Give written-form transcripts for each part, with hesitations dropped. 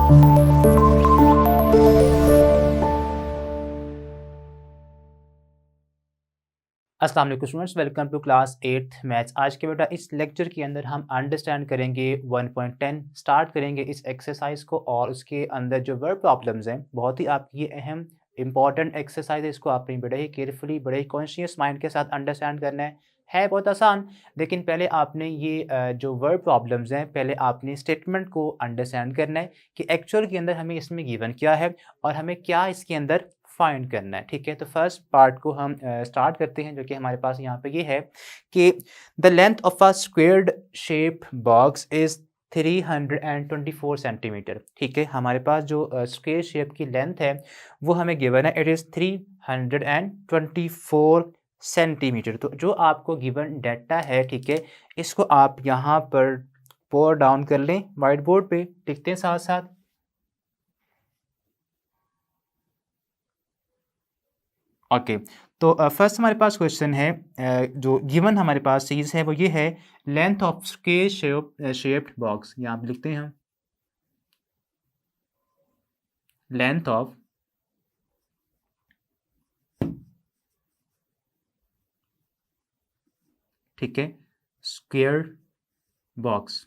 अस्सलाम वालेकुम students, welcome to class 8th maths. आज के बेटा इस लेक्चर के अंदर हम अंडरस्टैंड करेंगे 1.10 स्टार्ट करेंगे इस एक्सरसाइज को, और उसके अंदर जो वर्ड प्रॉब्लम्स हैं बहुत ही आपकी ये अहम इंपॉर्टेंट एक्सरसाइज है। इसको आपने बड़े ही केयरफुली बड़े ही कॉन्शियस माइंड के साथ अंडरस्टैंड करना है बहुत आसान। लेकिन पहले आपने ये जो वर्ड प्रॉब्लम्स हैं पहले आपने स्टेटमेंट को अंडरस्टैंड करना है कि एक्चुअल के अंदर हमें इसमें गिवन क्या है और हमें क्या इसके अंदर फाइंड करना है। ठीक है, तो फर्स्ट पार्ट को हम स्टार्ट करते हैं, जो कि हमारे पास यहाँ पे ये है कि the length of a squared shape box is 324 centimetre. ठीक है, हमारे पास जो स्क्वेयर शेप की लेंथ है वो हमें गिवन है, इट इज़ 324 सेंटीमीटर। तो जो आपको गिवन डाटा है, ठीक है, इसको आप यहाँ पर पोर डाउन कर लें, वाइट बोर्ड पे लिखते हैं साथ साथ। ओके, तो फर्स्ट हमारे पास क्वेश्चन है, जो गिवन हमारे पास चीज़ है वो ये है length of square shaped box. यहाँ पे लिखते हैं हम लेंथ ऑफ ठीक है स्क्वेयर बॉक्स,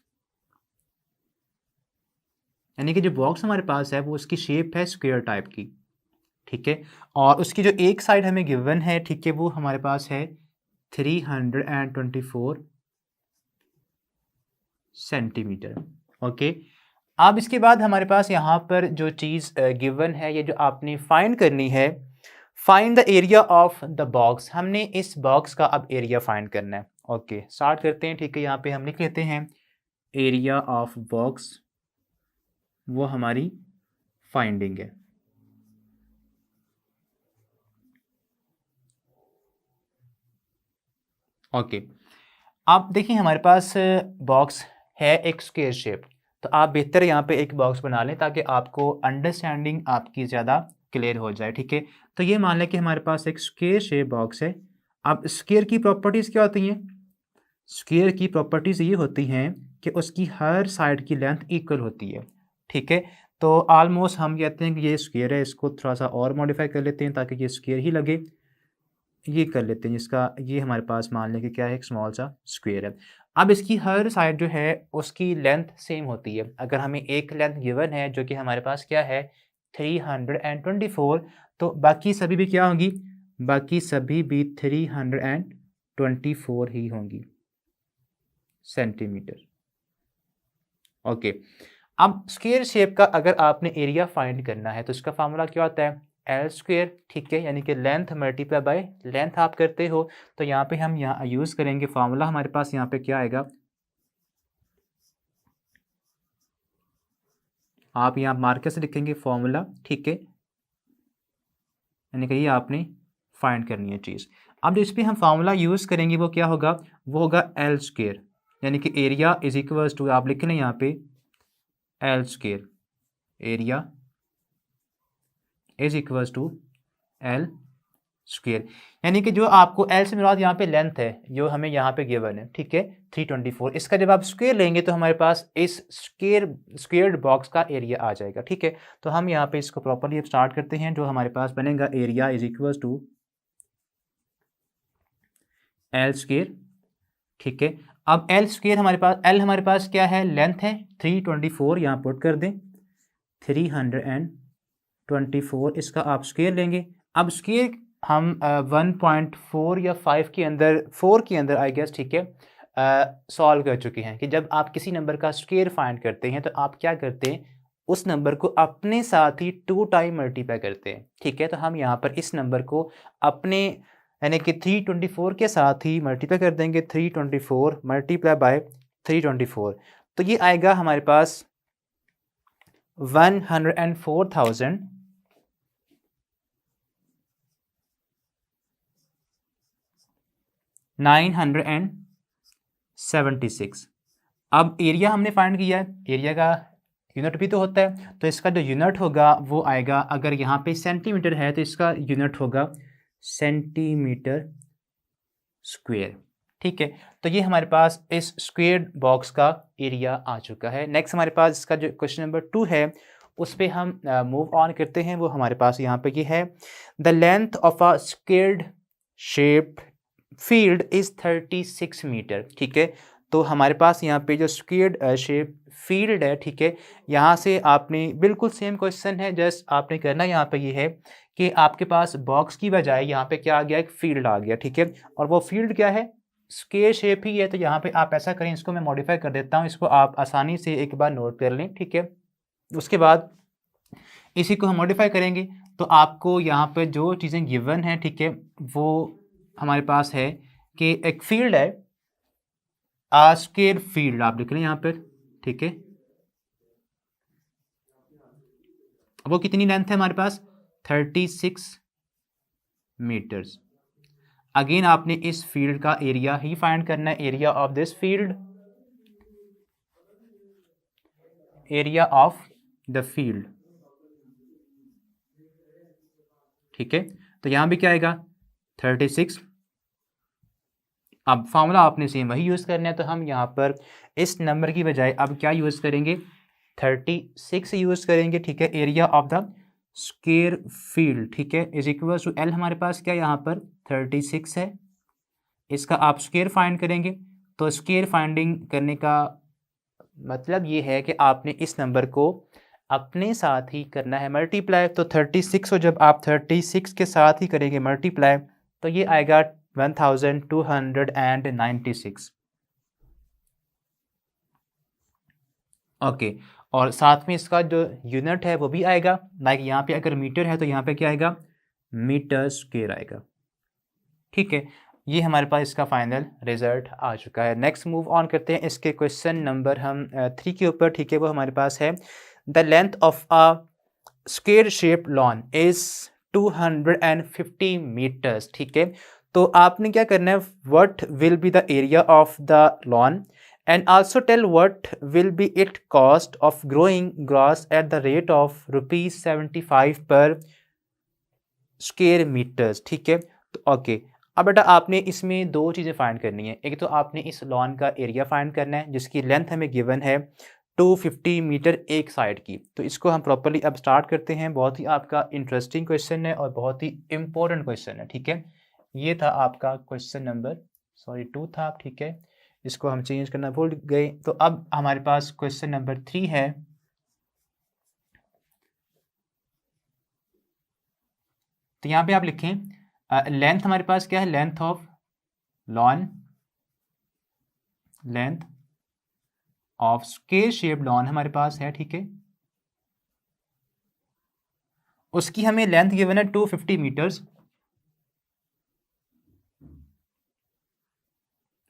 यानी कि जो बॉक्स हमारे पास है वो उसकी शेप है स्क्वेयर टाइप की। ठीक है, और उसकी जो एक साइड हमें गिवन है, ठीक है, वो हमारे पास है 324 सेंटीमीटर। ओके, अब इसके बाद हमारे पास यहाँ पर जो चीज़ गिवन है, ये जो आपने फाइंड करनी है, find the area of the box. हमने इस बॉक्स का अब एरिया फाइंड करना है। ओके, स्टार्ट करते हैं। ठीक है, यहाँ पे हम लिख लेते हैं एरिया ऑफ बॉक्स, वो हमारी फाइंडिंग है। ओके, अब देखिए हमारे पास बॉक्स है एक स्क्वेयर शेप, तो आप बेहतर यहाँ पे एक बॉक्स बना लें ताकि आपको अंडरस्टैंडिंग आपकी ज़्यादा क्लियर हो जाए। ठीक है, तो ये मान लें कि हमारे पास एक स्क्वेयर शेप बॉक्स है। अब स्क्वेयर की प्रॉपर्टीज़ क्या होती हैं? स्क्वेयर की प्रॉपर्टीज़ ये होती हैं कि उसकी हर साइड की लेंथ इक्वल होती है। ठीक है, तो ऑलमोस्ट हम कहते हैं कि ये स्क्वेयर है, इसको थोड़ा सा और मॉडिफाई कर लेते हैं ताकि ये स्क्वेयर ही लगे। ये कर लेते हैं, जिसका ये हमारे पास मान लें कि क्या है, एक स्मॉल सा स्क्वेयर है। अब इसकी हर साइड जो है उसकी लेंथ सेम होती है। अगर हमें एक लेंथ गिवन है जो कि हमारे पास क्या है 324, तो बाकी सभी भी क्या होंगी? बाकी सभी भी 324 ही होंगी सेंटीमीटर। ओके, अब स्क्वेयर शेप का अगर आपने एरिया फाइंड करना है तो इसका फार्मूला क्या होता है? L square. ठीक है, यानी कि लेंथ मल्टीप्लाई बाय लेंथ आप करते हो, तो यहाँ पे हम यहाँ यूज़ करेंगे फार्मूला। हमारे पास यहाँ पे क्या आएगा, आप यहाँ मार्कर से लिखेंगे फार्मूला। ठीक है, यानी कि ये आपने फाइंड करनी है चीज़। अब जिस पे हम फार्मूला यूज़ करेंगे वो क्या होगा? वो होगा एल स्क्वेयर, यानी कि एरिया इज इक्वल्स टू, आप लिख लें यहाँ पे L square, area is equals to L square, यानी कि जो आपको एल से मुराद यहाँ पे लेंथ है जो हमें यहाँ पे गिवन है। ठीक है, 324, इसका जब आप स्क्वेयर लेंगे तो हमारे पास इस स्क्वेयर्ड बॉक्स का एरिया आ जाएगा। ठीक है, तो हम यहाँ पे इसको प्रॉपर्ली अब स्टार्ट करते हैं। जो हमारे पास बनेगा area is equals to L square. ठीक है, अब एल स्क्वेयर हमारे पास, एल हमारे पास क्या है, लेंथ है 324, यहाँ पुट कर दें 324, इसका आप स्क्वेयर लेंगे। अब स्क्वेयर हम 1.4 या 5 के अंदर, 4 के अंदर आई गेस, ठीक है, सॉल्व कर चुके हैं कि जब आप किसी नंबर का स्क्वेयर फाइंड करते हैं तो आप क्या करते हैं, उस नंबर को अपने साथ ही 2 टाइम मल्टीप्लाई करते हैं। ठीक है, तो हम यहाँ पर इस नंबर को अपने यानी कि 324 के साथ ही मल्टीप्लाई कर देंगे, 324 मल्टीप्लाई बाय 324, तो ये आएगा हमारे पास 104,976। अब एरिया हमने फाइंड किया है, एरिया का यूनिट भी तो होता है, तो इसका जो यूनिट होगा वो आएगा, अगर यहाँ पे सेंटीमीटर है तो इसका यूनिट होगा सेंटीमीटर स्क्वेयर। ठीक है, तो ये हमारे पास इस स्क्वेयर बॉक्स का एरिया आ चुका है। नेक्स्ट हमारे पास इसका जो क्वेश्चन नंबर 2 है उस पर हम मूव ऑन करते हैं। वो हमारे पास यहाँ पे ये है, the length of a squared shape field is 36 metre. ठीक है, तो हमारे पास यहाँ पे जो स्क्वेयर्ड शेप फील्ड है, ठीक है, यहाँ से आपने बिल्कुल सेम क्वेश्चन है, जस्ट आपने करना यहाँ पे ये है कि आपके पास बॉक्स की बजाय यहाँ पे क्या आ गया, एक फील्ड आ गया। ठीक है, और वो फील्ड क्या है, स्क्वेयर शेप ही है। तो यहाँ पे आप ऐसा करें, इसको मैं मॉडिफाई कर देता हूँ, इसको आप आसानी से एक बार नोट कर लें। ठीक है, उसके बाद इसी को हम मॉडिफाई करेंगे तो आपको यहाँ पे जो चीज़ें गिवन हैं, ठीक है, वो हमारे पास है कि एक फील्ड है, आ स्क्वेयर फील्ड आप लिख रहे हैं यहाँ पर। ठीक है, वो कितनी लेंथ है हमारे पास, 36 मीटर्स। अगेन आपने इस फील्ड का एरिया ही फाइंड करना है, area of this field, area of the field. ठीक है, तो यहां भी क्या आएगा, 36। अब फॉर्मूला आपने सेम वही यूज़ करना है, तो हम यहाँ पर इस नंबर की बजाय अब क्या यूज़ करेंगे, 36 यूज़ करेंगे। ठीक है, area of the square field, ठीक है, इज इक्वल टू एल, हमारे पास क्या यहाँ पर 36 है, इसका आप स्क्वेयर फाइंड करेंगे। तो स्क्वेयर फाइंडिंग करने का मतलब ये है कि आपने इस नंबर को अपने साथ ही करना है मल्टीप्लाई। तो 36 को जब आप 36 के साथ ही करेंगे मल्टीप्लाई, तो ये आएगा 1296। ओके, और साथ में इसका जो यूनिट है वो भी आएगा, लाइक यहाँ पे अगर मीटर है तो यहाँ पे क्या आएगा, मीटर स्क्वेयर आएगा। ठीक है, ये हमारे पास इसका फाइनल रिजल्ट आ चुका है। नेक्स्ट मूव ऑन करते हैं इसके क्वेश्चन नंबर हम 3 के ऊपर। ठीक है, वो हमारे पास है, the length of a square shape lawn is 250 metres. ठीक है, तो आपने क्या करना है, what will be the area of the lawn and also tell what will be it cost of growing grass at the rate of ₹75 per square metres. ठीक है, तो ओके, अब बेटा आपने इसमें दो चीज़ें फाइंड करनी है। एक तो आपने इस लॉन का एरिया फाइंड करना है जिसकी लेंथ हमें गिवन है 250 मीटर एक साइड की। तो इसको हम प्रॉपर्ली अब स्टार्ट करते हैं। बहुत ही आपका इंटरेस्टिंग क्वेश्चन है और बहुत ही इंपॉर्टेंट क्वेश्चन है। ठीक है, ये था आपका क्वेश्चन नंबर 2 था। ठीक है, इसको हम चेंज करना भूल गए। तो अब हमारे पास क्वेश्चन नंबर 3 है। तो यहाँ पे आप लिखें लेंथ हमारे पास क्या है, length of lawn, length of square shape lawn हमारे पास है। ठीक है, उसकी हमें लेंथ गिवन है 250 मीटर्स।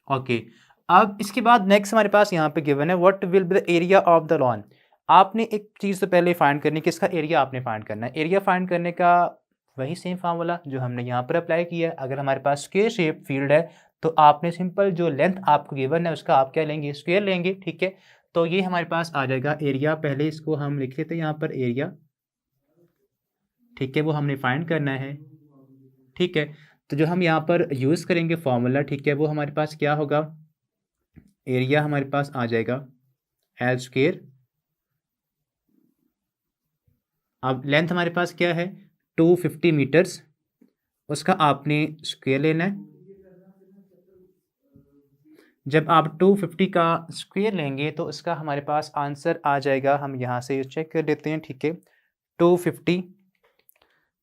ओके, अब इसके बाद नेक्स्ट हमारे पास यहाँ पे गिवन है what will be the area of the lawn. आपने एक चीज़ तो पहले फाइंड करनी कि इसका एरिया आपने फाइंड करना है। एरिया फाइंड करने का वही सेम फार्मूला जो हमने यहाँ पर अप्लाई किया है। अगर हमारे पास स्क्वेयर शेप फील्ड है तो आपने सिंपल जो लेंथ आपको गिवन है उसका आप क्या लेंगे, स्क्वेयर लेंगे। ठीक है, तो ये हमारे पास आ जाएगा एरिया। पहले इसको हम लिख लेते हैं यहाँ पर एरिया। ठीक है, वो हमने फाइंड करना है। ठीक है, तो जो हम यहाँ पर यूज़ करेंगे फॉर्मूला, ठीक है, वो हमारे पास क्या होगा, एरिया हमारे पास आ जाएगा एल स्क्वेयर। अब लेंथ हमारे पास क्या है 250 मीटर्स, उसका आपने स्क्वेयर लेना है। जब आप 250 का स्क्वेयर लेंगे तो उसका हमारे पास आंसर आ जाएगा, हम यहाँ से चेक कर लेते हैं। ठीक है, 250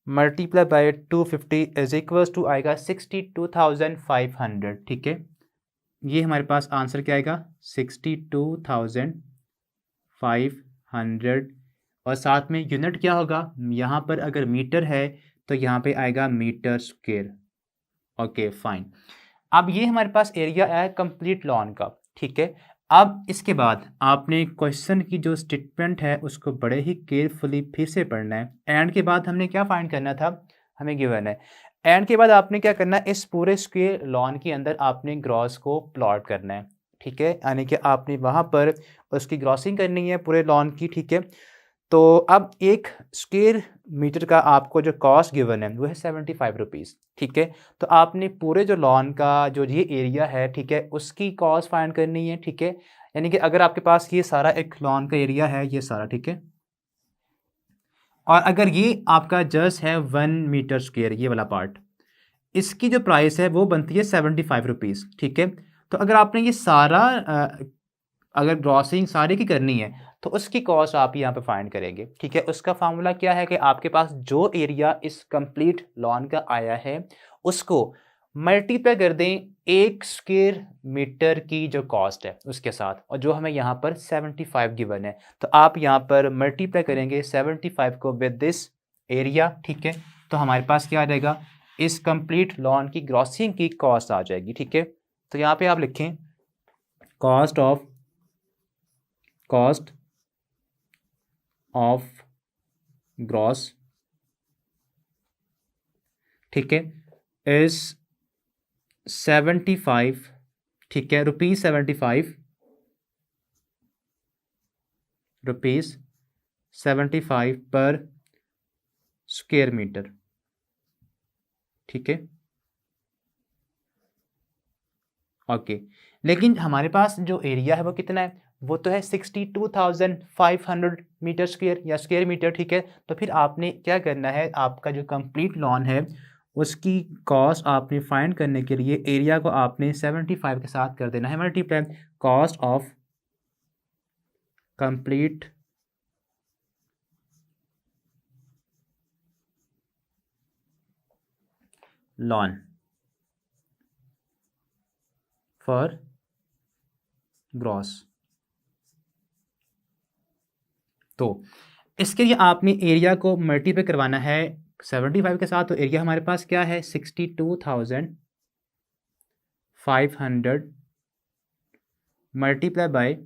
multiply by 250 is equals to आएगा 62,500। ठीक है, ये हमारे पास आंसर क्या आएगा 62,500। और साथ में यूनिट क्या होगा, यहाँ पर अगर मीटर है तो यहाँ पे आएगा मीटर स्क्वेयर। ओके फाइन, अब ये हमारे पास एरिया है कंप्लीट लॉन का। ठीक है, अब इसके बाद आपने क्वेश्चन की जो स्टेटमेंट है उसको बड़े ही केयरफुली फिर से पढ़ना है। एंड के बाद हमने क्या फाइंड करना था, हमें गिवन है। एंड के बाद आपने क्या करना है, इस पूरे स्क्वेयर लॉन के अंदर आपने ग्रॉस को प्लॉट करना है। ठीक है, यानी कि आपने वहाँ पर उसकी ग्रॉसिंग करनी है पूरे लॉन की। ठीक है, तो अब एक स्क्वेयर मीटर का आपको जो कॉस्ट गिवन है वो है 75 रुपीज़। ठीक है, तो आपने पूरे जो लॉन का जो ये एरिया है, ठीक है, उसकी कॉस्ट फाइंड करनी है। ठीक है, यानी कि अगर आपके पास ये सारा एक लॉन का एरिया है, ये सारा, ठीक है, और अगर ये आपका जस्ट है 1 मीटर स्क्वेयर, ये वाला पार्ट, इसकी जो प्राइस है वो बनती है 75 रुपीज़, ठीक है। तो अगर आपने ये सारा अगर ग्रॉसिंग सारी की करनी है तो उसकी कॉस्ट आप यहाँ पे फाइंड करेंगे, ठीक है। उसका फार्मूला क्या है कि आपके पास जो एरिया इस कंप्लीट लॉन का आया है उसको मल्टीप्लाई कर दें 1 स्क्वायर मीटर की जो कॉस्ट है उसके साथ, और जो हमें यहाँ पर 75 गिवन है, तो आप यहाँ पर मल्टीप्लाई करेंगे 75 को विद दिस एरिया, ठीक है। तो हमारे पास क्या आ जाएगा, इस कंप्लीट लॉन की ग्रॉसिंग की कॉस्ट आ जाएगी, ठीक है। तो यहाँ पे आप लिखें कॉस्ट ऑफ ग्रॉस, ठीक है, इज 75, ठीक है, ₹75 पर स्क्वायर मीटर, ठीक है, ओके। लेकिन हमारे पास जो एरिया है वो कितना है, वो तो है 62,500 मीटर स्क्वायर या स्क्वायर मीटर, ठीक है। तो फिर आपने क्या करना है, आपका जो कंप्लीट लॉन है उसकी कॉस्ट आपने फाइंड करने के लिए एरिया को आपने 75 के साथ कर देना है multiply, cost of complete lawn for gross. तो इसके लिए आपने एरिया को मल्टीप्लाई करवाना है 75 के साथ, तो एरिया हमारे पास क्या है 62,500 मल्टीप्लाई बाय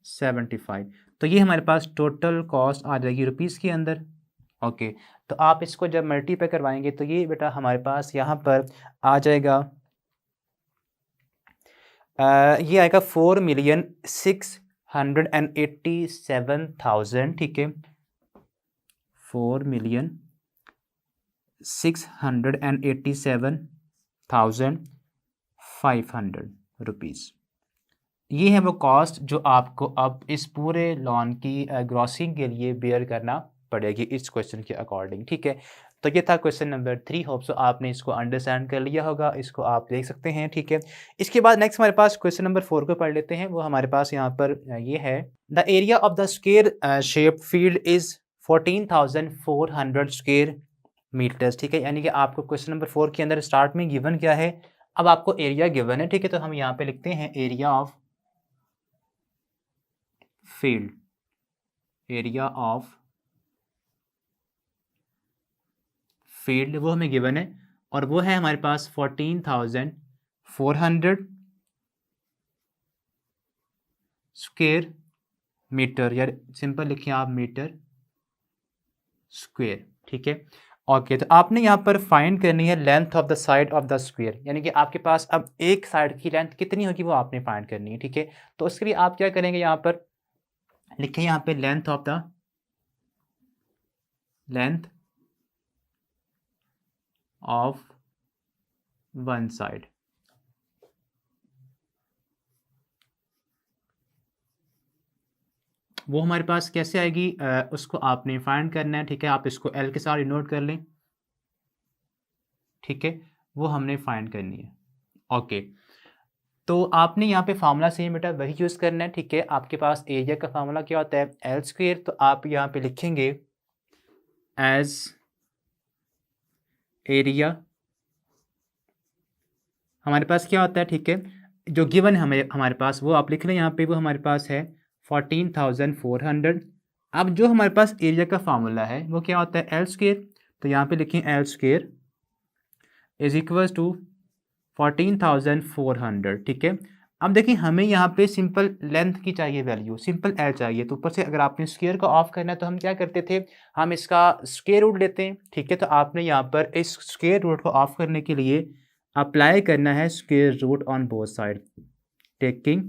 75, तो ये हमारे पास टोटल कॉस्ट आ जाएगी रुपीज़ के अंदर, ओके। तो आप इसको जब मल्टीप्लाई करवाएंगे तो ये बेटा हमारे पास यहाँ पर आ जाएगा, ये आएगा 4,687,000, ठीक है, 4,687,500 रुपीज़। ये है वो कॉस्ट जो आपको अब इस पूरे लॉन की ग्रॉसिंग के लिए बेयर करना पड़ेगी इस क्वेश्चन के अकॉर्डिंग, ठीक है। तो ये था क्वेश्चन नंबर 3, होप सो आपने इसको अंडरस्टैंड कर लिया होगा, इसको आप देख सकते हैं, ठीक है। इसके बाद नेक्स्ट हमारे पास क्वेश्चन नंबर 4 को पढ़ लेते हैं। वो हमारे पास यहाँ पर ये है, the area of the square shape field is 14,400 square metres, ठीक है। यानी कि आपको क्वेश्चन नंबर 4 के अंदर स्टार्ट में गिवन क्या है, अब आपको एरिया गिवन है, ठीक है। तो हम यहाँ पे लिखते हैं area of field, area of field वो हमें गिवन है, और वो है हमारे पास 14,400 स्क्वायर मीटर, या सिंपल लिखिए आप मीटर स्क्वायर, ठीक है, ओके। तो आपने यहाँ पर फाइंड करनी है length of the side of the square, यानी कि आपके पास अब एक साइड की लेंथ कितनी होगी वो आपने फाइंड करनी है, ठीक है। तो उसके लिए आप क्या करेंगे, यहाँ पर लिखें यहाँ पे लेंथ ऑफ वन साइड, वो हमारे पास कैसे आएगी, उसको आपने फाइंड करना है, ठीक है। आप इसको एल के साथ नोट कर लें, ठीक है, वो हमने फाइंड करनी है, ओके। तो आपने यहाँ पे फार्मूला सेम बेटा वही यूज़ करना है, ठीक है। आपके पास एरिया का फार्मूला क्या होता है, एल स्क्वायर, तो आप यहाँ पे लिखेंगे एज एरिया, हमारे पास क्या होता है, ठीक है, जो गिवन है हमारे पास वो आप लिख लें यहाँ पे, वो हमारे पास है 14,400। अब जो हमारे पास एरिया का फार्मूला है वो क्या होता है, एल स्क्वायर, तो यहाँ पे लिखें L square is equals to 14,400, ठीक है। अब देखिए हमें यहाँ पे सिंपल लेंथ की चाहिए वैल्यू, सिंपल एल चाहिए, तो ऊपर से अगर आपने स्क्वायर को ऑफ करना है तो हम क्या करते थे, हम इसका स्क्वायर रूट लेते हैं, ठीक है। तो आपने यहाँ पर इस स्क्वायर रूट को ऑफ करने के लिए अप्लाई करना है square root on both side, taking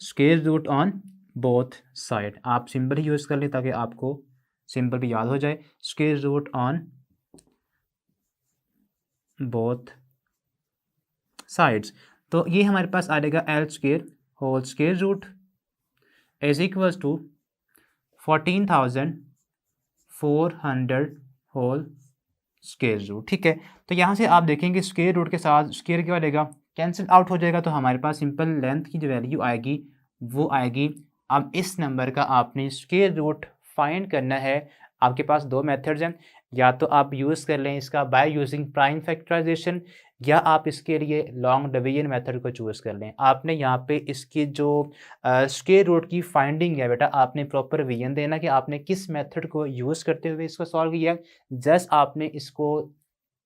square root on both side. आप सिंबल ही यूज़ कर लें ताकि आपको सिंबल भी याद हो जाए, square root on both sides. तो ये हमारे पास आ जाएगा L square whole square root is equals to 14,400 400 whole square root. ठीक है, तो यहाँ से आप देखेंगे स्क्वायर रूट के साथ स्क्वायर क्या बनेगा, कैंसिल आउट हो जाएगा, तो हमारे पास सिंपल लेंथ की जो वैल्यू आएगी वो आएगी। अब इस नंबर का आपने स्क्वायर रूट फाइंड करना है। आपके पास दो मेथड्स हैं, या तो आप यूज़ कर लें इसका बाय यूजिंग प्राइम फैक्टराइजेशन, या आप इसके लिए लॉन्ग डिवीजन मेथड को चूज़ कर लें। आपने यहाँ पे इसकी जो स्क्वायर रूट की फाइंडिंग है बेटा, आपने प्रॉपर विजन देना कि आपने किस मेथड को यूज़ करते हुए इसको सॉल्व किया। जस्ट आपने इसको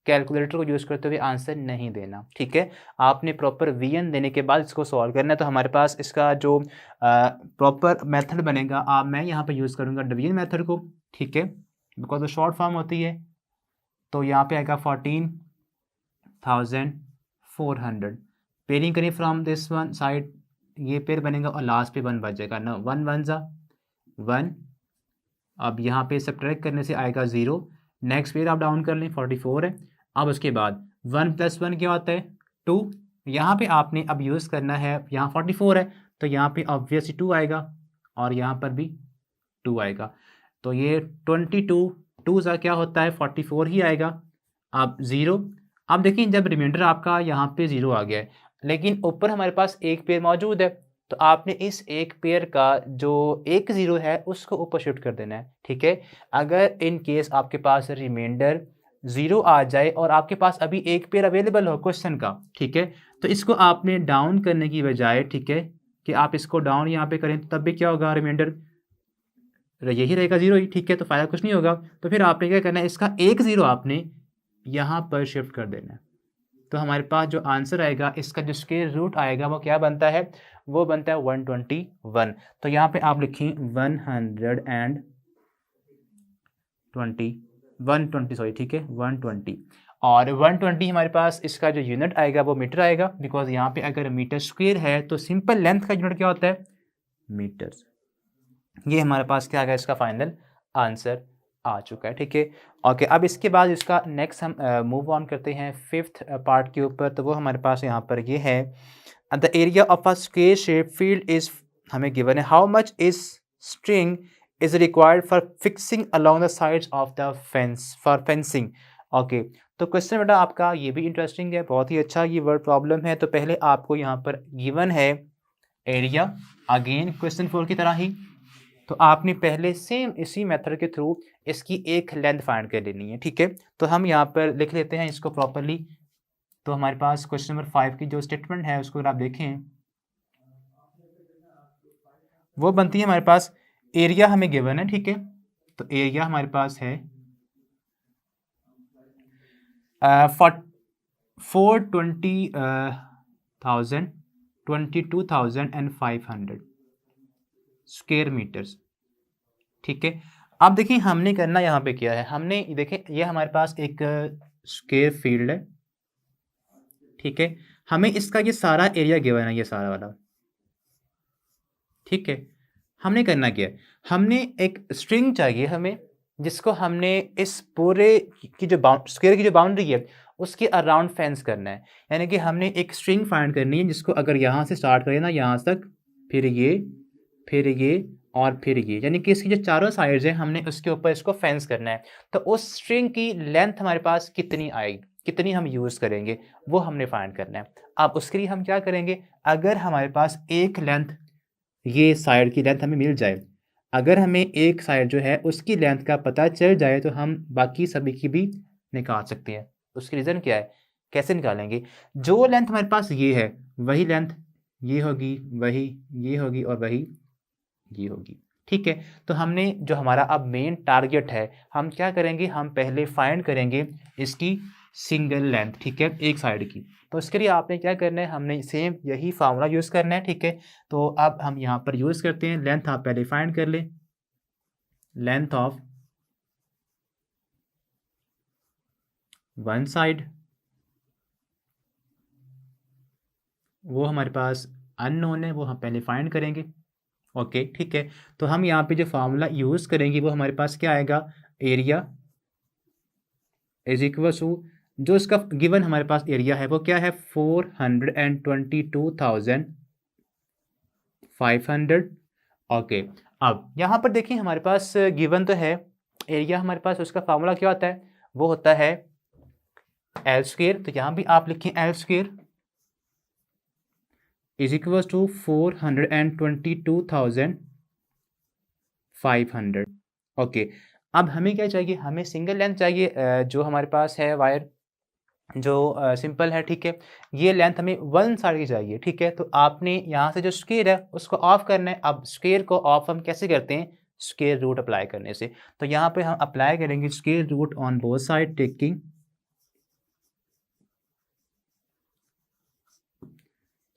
कैलकुलेटर को यूज़ करते हुए आंसर नहीं देना। ठीक है, आपने प्रॉपर विजन देने के बाद इसको सॉल्व करना है। तो हमारे पास इसका जो प्रॉपर मेथड बनेगा, मैं यहाँ पे यूज़ करूँगा डिवीजन मेथड को। ठीक है, बिकॉज वो शॉर्ट फॉर्म होती है। तो यहाँ पे आएगा 14,400। पेयरिंग करें फ्रॉम दिस वन साइड, ये पेयर बनेगा और लास्ट पे 1 बच जाएगा ना, 1 1 जा 1। अब यहाँ पे सब्ट्रैक्ट करने से आएगा 0। नेक्स्ट पेयर आप डाउन कर लें, 44 है। अब उसके बाद 1 + 1 क्या होता है, 2। यहाँ पे आपने अब यूज़ करना है, यहाँ 44 है तो यहाँ पे ऑब्वियसली 2 आएगा और यहाँ पर भी 2 आएगा। तो ये 22 2 सा क्या होता है, 44 ही आएगा। अब 0। अब देखिए जब रिमाइंडर आपका यहाँ पे 0 आ गया है, लेकिन ऊपर हमारे पास एक पेयर मौजूद है, तो आपने इस एक पेयर का जो एक 0 है उसको ऊपर शिफ्ट कर देना है। ठीक है, अगर इन केस आपके पास रिमाइंडर 0 आ जाए और आपके पास अभी एक पेयर अवेलेबल हो क्वेश्चन का, ठीक है, तो इसको आपने डाउन करने की बजाय, ठीक है, कि आप इसको डाउन यहाँ पे करें, तब भी क्या होगा, रिमाइंडर यही रहेगा 0 ही। ठीक है, तो फ़ायदा कुछ नहीं होगा। तो फिर आपने क्या करना है, इसका एक 0 आपने यहाँ पर शिफ्ट कर देना है। तो हमारे पास जो आंसर आएगा, इसका जो स्क्वायर रूट आएगा वो क्या बनता है, वो बनता है 121। तो यहाँ पे आप लिखें 120 सॉरी, ठीक है, 120। और 120 हमारे पास इसका जो यूनिट आएगा वो मीटर आएगा, बिकॉज यहाँ पे अगर मीटर स्क्वायर है तो सिंपल लेंथ का यूनिट क्या होता है, मीटर्स। ये हमारे पास क्या आ गया, इसका फाइनल आंसर आ चुका है। ठीक है, ओके। अब इसके बाद इसका नेक्स्ट हम मूव ऑन करते हैं 5th पार्ट के ऊपर। तो वो हमारे पास यहाँ पर ये है, the area of a square shape field is हमें गिवन है, how much is string is required for fixing along the sides of the fence for fencing. Okay, तो क्वेश्चन बेटा आपका ये भी इंटरेस्टिंग है, बहुत ही अच्छा ये वर्ड प्रॉब्लम है। तो पहले आपको यहाँ पर गिवन है एरिया, अगेन क्वेश्चन 4 की तरह ही। तो आपने पहले सेम इसी मेथड के थ्रू इसकी एक लेंथ फाइंड कर लेनी है। ठीक है, तो हम यहाँ पर लिख लेते हैं इसको प्रॉपरली। तो हमारे पास क्वेश्चन नंबर 5 की जो स्टेटमेंट है उसको अगर आप देखें, वो बनती है हमारे पास, एरिया हमें गिवन है। ठीक है, तो एरिया हमारे पास है 422,500 स्क्वायर मीटर्स। ठीक है, अब देखिए हमने करना यहाँ पे क्या है, हमने देखें ये हमारे पास एक स्क्वायर फील्ड है। ठीक है, हमें इसका ये सारा एरिया गिवन है, ये सारा वाला। ठीक है, हमने करना क्या है, हमने एक स्ट्रिंग चाहिए हमें, जिसको हमने इस पूरे की जो स्क्वायर की जो बाउंड्री है उसके अराउंड फेंस करना है। यानी कि हमने एक स्ट्रिंग फाइंड करनी है जिसको अगर यहाँ से स्टार्ट करें ना, यहाँ तक, फिर ये और फिर ये, यानी कि इसकी जो चारों साइड्स हैं हमने उसके ऊपर इसको फेंस करना है। तो उस स्ट्रिंग की लेंथ हमारे पास कितनी आएगी, कितनी हम यूज़ करेंगे, वो हमने फाइंड करना है। अब उसके लिए हम क्या करेंगे, अगर हमारे पास एक लेंथ, ये साइड की लेंथ हमें मिल जाए, अगर हमें एक साइड जो है उसकी लेंथ का पता चल जाए तो हम बाकी सभी की भी निकाल सकते हैं। उसकी रीज़न क्या है, कैसे निकालेंगे, जो लेंथ हमारे पास ये है वही लेंथ ये होगी, वही ये होगी और वही ये होगी। ठीक है, तो हमने जो हमारा अब मेन टारगेट है, हम क्या करेंगे, हम पहले फाइंड करेंगे इसकी सिंगल लेंथ। ठीक है, एक साइड की। तो इसके लिए आपने क्या करना है, हमने सेम यही फार्मूला यूज़ करना है। ठीक है, तो अब हम यहाँ पर यूज़ करते हैं, लेंथ आप पहले फाइंड कर लें, लेंथ ऑफ वन साइड, वो हमारे पास अननोन है, वो हम पहले फाइंड करेंगे। ओके, ठीक है, तो हम यहाँ पे जो फार्मूला यूज़ करेंगे वो हमारे पास क्या आएगा, एरिया इज इक्वल टू, जो इसका गिवन हमारे पास एरिया है वो क्या है, 422,500। ओके, अब यहाँ पर देखिए हमारे पास गिवन तो है एरिया हमारे पास उसका फार्मूला क्या होता है, वो होता है एल स्क्वेयर। तो यहाँ भी आप लिखें L square is equal to 422,500। Okay, अब हमें क्या चाहिए, हमें सिंगल लेंथ चाहिए, जो हमारे पास है वायर जो सिंपल है, ठीक है। ये लेंथ हमें वन साइड की चाहिए, ठीक है। तो आपने यहाँ से जो स्क्वायर है उसको ऑफ करना है। अब स्क्वायर को ऑफ हम कैसे करते हैं, स्क्वायर रूट अप्लाई करने से। तो यहाँ पे हम अप्लाई करेंगे square root on both side, taking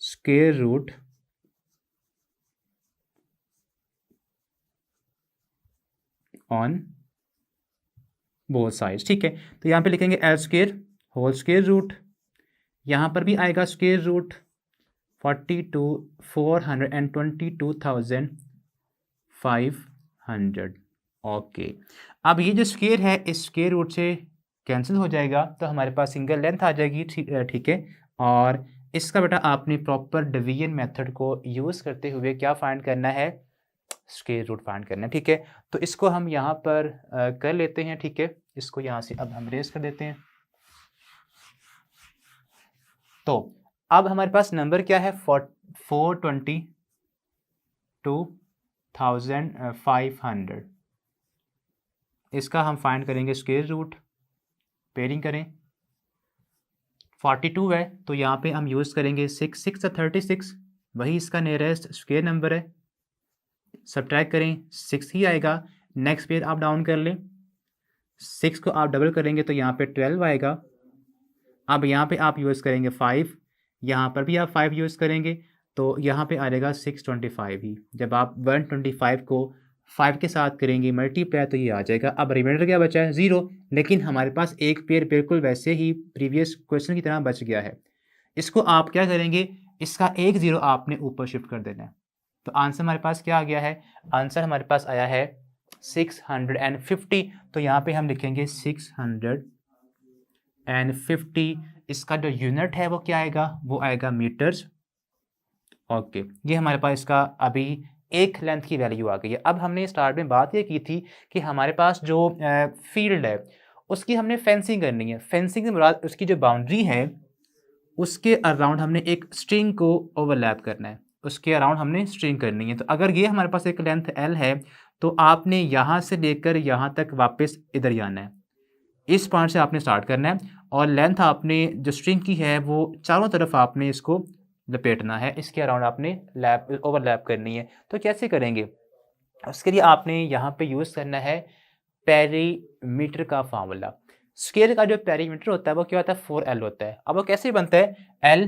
square root on both sides, ठीक है। तो यहाँ पे लिखेंगे L square whole square root, यहाँ पर भी आएगा स्क्वायर रूट 422,500। ओके, अब ये जो स्क्वायर है इस स्क्वायर रूट से कैंसिल हो जाएगा, तो हमारे पास सिंगल लेंथ आ जाएगी, ठीक है। और इसका बेटा आपने प्रॉपर डिवीजन मेथड को यूज़ करते हुए क्या फाइंड करना है, स्क्वायर रूट फाइंड करना है, ठीक है। तो इसको हम यहाँ पर कर लेते हैं, ठीक है। इसको यहाँ से अब हम रेस कर देते हैं। तो अब हमारे पास नंबर क्या है, 422,500। इसका हम फाइंड करेंगे स्क्वायर रूट, पेयरिंग करें। 42 है तो यहाँ पे हम यूज़ करेंगे 6, 6 36, वही इसका नियरेस्ट स्क्वायर नंबर है। सब्ट्रैक्ट करें 6 ही आएगा। नेक्स्ट पेयर आप डाउन कर लें, 6 को आप डबल करेंगे तो यहाँ पे 12 आएगा। अब यहाँ पे आप यूज़ करेंगे 5, यहाँ पर भी आप 5 यूज़ करेंगे तो यहाँ पे आ जाएगा 625 ही। जब आप 125 को 5 के साथ करेंगे मल्टीप्लाई तो ये आ जाएगा। अब रिमाइंडर क्या बचा है, 0, लेकिन हमारे पास एक पेयर बिल्कुल वैसे ही प्रीवियस क्वेश्चन की तरह बच गया है। इसको आप क्या करेंगे, इसका एक 0 आपने ऊपर शिफ्ट कर देना है। तो आंसर हमारे पास क्या आ गया है, आंसर हमारे पास आया है 650। तो यहाँ पे हम लिखेंगे 650। इसका जो यूनिट है वो क्या आएगा, वो आएगा मीटर्स। ओके, ये हमारे पास इसका अभी एक लेंथ की वैल्यू आ गई है। अब हमने स्टार्ट में बात ये की थी कि हमारे पास जो फील्ड है उसकी हमने फेंसिंग करनी है। फेंसिंग से मुराद उसकी जो बाउंड्री है उसके अराउंड हमने एक स्ट्रिंग को ओवरलैप करना है, उसके अराउंड हमने स्ट्रिंग करनी है। तो अगर ये हमारे पास एक लेंथ एल है तो आपने यहाँ से लेकर यहाँ तक वापस इधर ही आना है, इस पॉइंट से आपने स्टार्ट करना है। और लेंथ आपने जो स्ट्रिंग की है वो चारों तरफ आपने इसको लपेटना है, इसके अराउंड आपने लैप ओवरलैप करनी है। तो कैसे करेंगे, उसके लिए आपने यहाँ पे यूज़ करना है पेरीमीटर का फार्मूला। स्क्वायर का जो पेरीमीटर होता है वो क्या होता है, 4L होता है। अब वो कैसे बनता है, L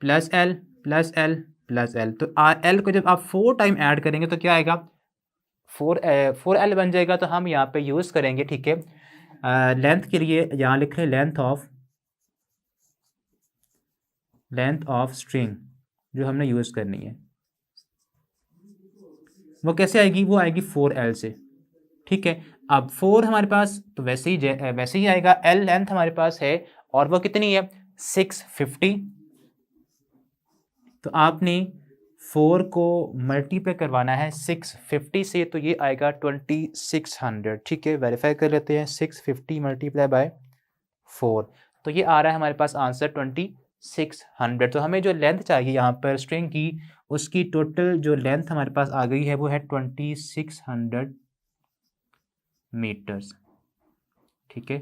plus L plus L plus L। तो L को जब आप 4 टाइम ऐड करेंगे तो क्या आएगा, 4L बन जाएगा। तो हम यहाँ पे यूज़ करेंगे, ठीक है, लेंथ के लिए यहाँ लिख रहे लेंथ ऑफ स्ट्रिंग जो हमने यूज़ करनी है वो कैसे आएगी, वो आएगी 4L से, ठीक है। अब 4 हमारे पास तो वैसे ही आएगा। L लेंथ हमारे पास है और वो कितनी है, 650। तो आपने 4 को मल्टीप्लाई करवाना है 650 से, तो ये आएगा 2600, ठीक है। वेरीफाई कर लेते हैं, 650 मल्टीप्लाई बाय 4, तो ये आ रहा है हमारे पास आंसर 2600। तो हमें जो लेंथ चाहिए यहाँ पर स्ट्रिंग की, उसकी टोटल जो लेंथ हमारे पास आ गई है वो है 2600 मीटर्स, ठीक है।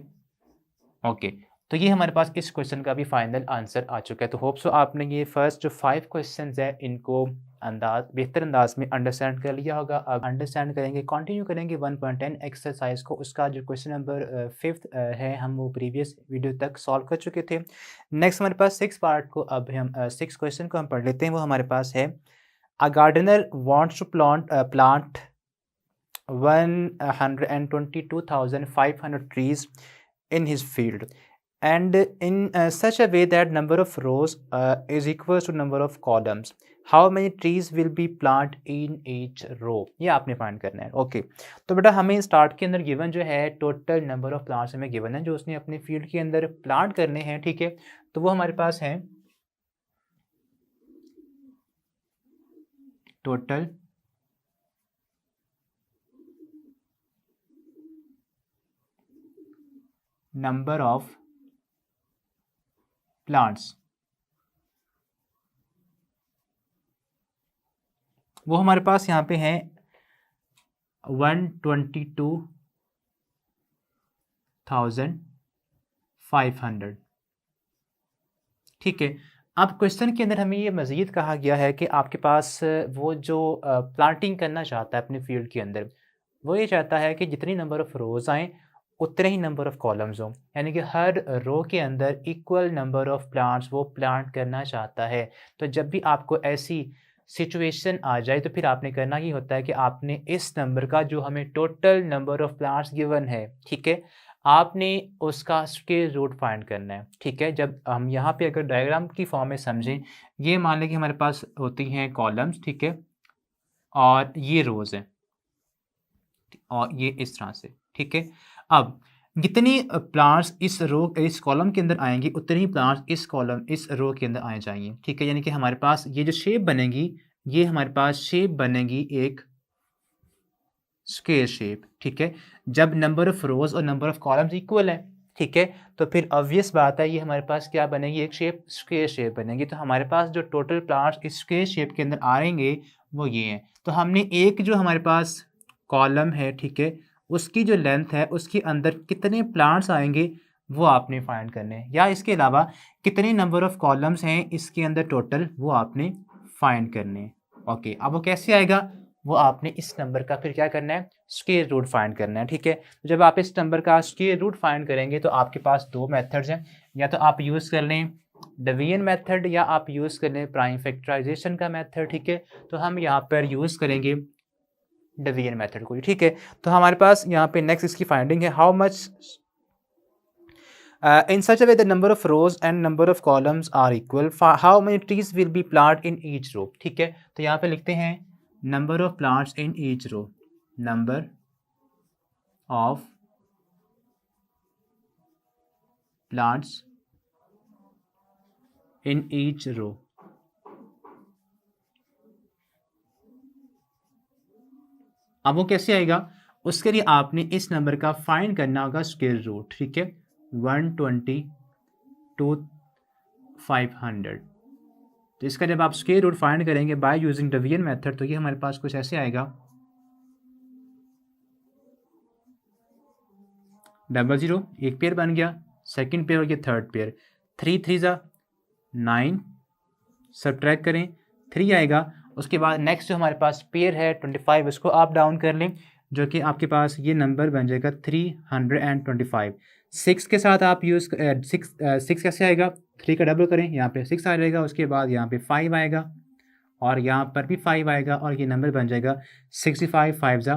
ओके, तो ये हमारे पास इस क्वेश्चन का भी फाइनल आंसर आ चुका है। तो होप सो आपने ये फर्स्ट जो 5 क्वेश्चंस है इनको बेहतर अंदाज में अंडरस्टैंड कर लिया होगा। अब अंडरस्टैंड करेंगे, कंटिन्यू करेंगे 1.10 एक्सरसाइज को। उसका जो क्वेश्चन नंबर 5 है हम वो प्रीवियस वीडियो तक सॉल्व कर चुके थे। नेक्स्ट हमारे पास 6 पार्ट को अब हम 6 क्वेश्चन को हम पढ़ लेते हैं। वो हमारे पास है, a gardener wants to plant 122,500 trees in his field, and in such a way that number of rows is equals to number of columns. How many trees will be planted in each row? ये आपने find करना है। Okay, तो बेटा हमें start के अंदर given जो है टोटल नंबर ऑफ प्लांट्स हमें गिवन है जो उसने अपने फील्ड के अंदर प्लांट करने हैं, ठीक है। तो वो हमारे पास है टोटल नंबर ऑफ प्लांट्स, वो हमारे पास यहाँ पे हैं 122,500। ठीक है। अब क्वेश्चन के अंदर हमें ये मज़ीद कहा गया है कि आपके पास वो जो प्लांटिंग करना चाहता है अपने फील्ड के अंदर, वो ये चाहता है कि जितनी नंबर ऑफ़ रोज़ आएँ उतने ही नंबर ऑफ़ कॉलम्स हों, यानी कि हर रो के अंदर इक्वल नंबर ऑफ़ प्लांट्स वो प्लांट करना चाहता है। तो जब भी आपको ऐसी सिचुएशन आ जाए तो फिर आपने करना ये होता है कि आपने इस नंबर का जो हमें total number of plants given है, ठीक है, आपने उसका स्क्वायर रूट फाइंड करना है। ठीक है। जब हम यहाँ पे अगर डायग्राम की फॉर्म में समझें, ये मान लें कि हमारे पास होती हैं कॉलम्स, ठीक है, और ये रोज़ हैं और ये इस तरह से, ठीक है। अब जितनी प्लांट्स इस कॉलम के अंदर आएँगी उतने ही प्लांट्स इस रो के अंदर आने चाहिए, ठीक है। यानी कि हमारे पास ये जो शेप बनेगी, ये हमारे पास शेप बनेगी एक स्क्वायर शेप, ठीक है। जब नंबर ऑफ रोज़ और नंबर ऑफ कॉलम्स इक्वल हैं, ठीक है, तो फिर ऑब्वियस बात है ये हमारे पास क्या बनेगी, एक शेप स्क्वायर शेप बनेगी। तो हमारे पास जो टोटल प्लांट्स इस स्क्वायर शेप के अंदर आएँगे वो ये हैं। तो हमने एक जो हमारे पास कॉलम है, ठीक है, उसकी जो लेंथ है उसके अंदर कितने प्लांट्स आएँगे वो आपने फाइंड करने हैं, या इसके अलावा कितने नंबर ऑफ कॉलम्स हैं इसके अंदर टोटल वो आपने फाइंड करने हैं। ओके, अब वो कैसे आएगा, वो आपने इस नंबर का फिर क्या करना है, स्क्वायर रूट फाइंड करना है, ठीक है। तो जब आप इस नंबर का स्क्वायर रूट फाइंड करेंगे तो आपके पास दो मेथड्स हैं, या तो आप यूज़ कर लें डिवीजन मेथड या आप यूज़ कर लें प्राइम फैक्टराइजेशन का मेथड, ठीक है। तो हम यहाँ पर यूज़ करेंगे डिवीजन मेथड को, ठीक है। तो हमारे पास यहाँ पे नेक्स्ट इसकी फाइंडिंग है, how much in such a way the number of rows and number of columns are equal, how many trees will be planted in each row, ठीक है। तो यहाँ पे लिखते हैं number of plants in each row, number of plants in each row। अब वो कैसे आएगा, उसके लिए आपने इस नंबर का फाइंड करना होगा स्क्वायर रूट, ठीक है, 122,500। तो इसका जब आप स्क्वायर रूट फाइंड करेंगे बाय यूजिंग डिवीजन मेथड तो ये हमारे पास कुछ ऐसे आएगा, 00 एक पेयर बन गया, सेकंड पेयर हो गया, थर्ड पेयर, 3 3 ज़ा 9, सब्ट्रैक्ट करें 3 आएगा। उसके बाद नेक्स्ट जो हमारे पास पेयर है 25, इसको आप डाउन कर लें, जो कि आपके पास ये नंबर बन जाएगा 325। 6 के साथ आप यूज़ 6 कैसे आएगा, 3 का डबल करें, यहाँ पे 6 आ जाएगा, उसके बाद यहाँ पे 5 आएगा और यहाँ पर भी 5 आएगा और ये नंबर बन जाएगा 65, 5 ज़ा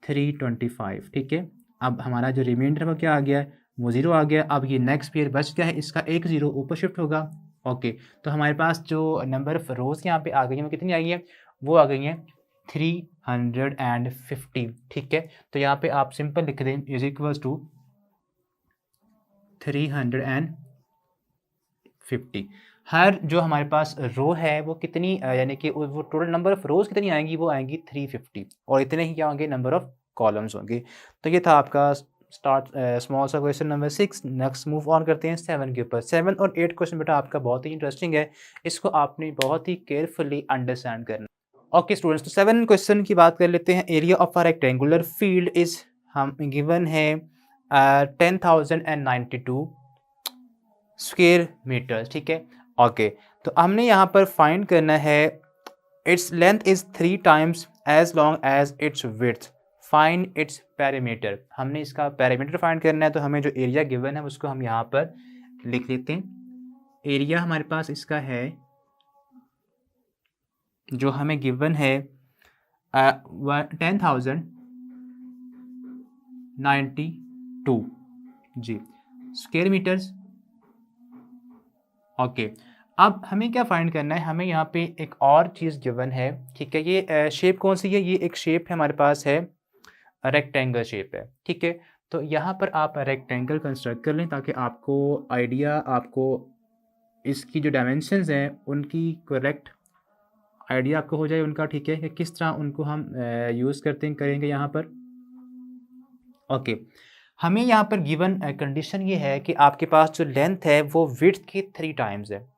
325, ठीक है। अब हमारा जो रिमाइंडर वो क्या आ गया है, वो 0 आ गया। अब ये नेक्स्ट पेयर बच गया है, इसका एक 0 ऊपर शिफ्ट होगा। ओके, तो हमारे पास जो नंबर ऑफ रोज़ यहाँ पे आ गई हैं वो कितनी आई है, वो आ गई हैं 350, ठीक है। तो यहाँ पे आप सिंपल लिख दें इज इक्वल्स टू 350। हर जो हमारे पास रो है वो कितनी यानी कि वो टोटल नंबर ऑफ़ रोज़ कितनी आएंगी, वो आएंगी 350 और इतने ही क्या होंगे नंबर ऑफ़ कॉलम्स होंगे। तो ये था आपका स्टार्ट स्मॉल सा question number 6। Next move on करते हैं 7 के ऊपर। 7 और 8 क्वेश्चन बेटा आपका बहुत ही इंटरेस्टिंग है, इसको आपने बहुत ही केयरफुली अंडरस्टैंड करना। ओके स्टूडेंट्स, तो 7 क्वेश्चन की बात कर लेते हैं। Area of a rectangular field is हम गिवन है 10,092 स्क्वायर मीटर्स, ठीक है। ओके, तो हमने यहाँ पर फाइंड करना है its length is 3 times as long as its width, find its parameter. हमने इसका पैरामीटर फाइंड करना है, तो हमें जो एरिया गिवन है उसको हम यहाँ पर लिख लेते हैं। एरिया हमारे पास इसका है जो हमें गिवन है 10,092 जी स्क्वायर मीटर्स। ओके, अब हमें क्या फाइंड करना है, हमें यहाँ पे एक और चीज़ गिवन है, ठीक है। ये शेप कौन सी है, ये एक शेप है हमारे पास है रेक्टेंगल शेप है, ठीक है। तो यहाँ पर आप रेक्टेंगल कंस्ट्रक्ट कर लें ताकि आपको आइडिया, आपको इसकी जो डायमेंशंस हैं उनकी करेक्ट आइडिया आपको हो जाए उनका, ठीक है, कि किस तरह उनको हम यूज़ करेंगे यहाँ पर। ओके, हमें यहाँ पर गिवन कंडीशन ये है कि आपके पास जो लेंथ है वो विड्थ की 3 टाइम्स है।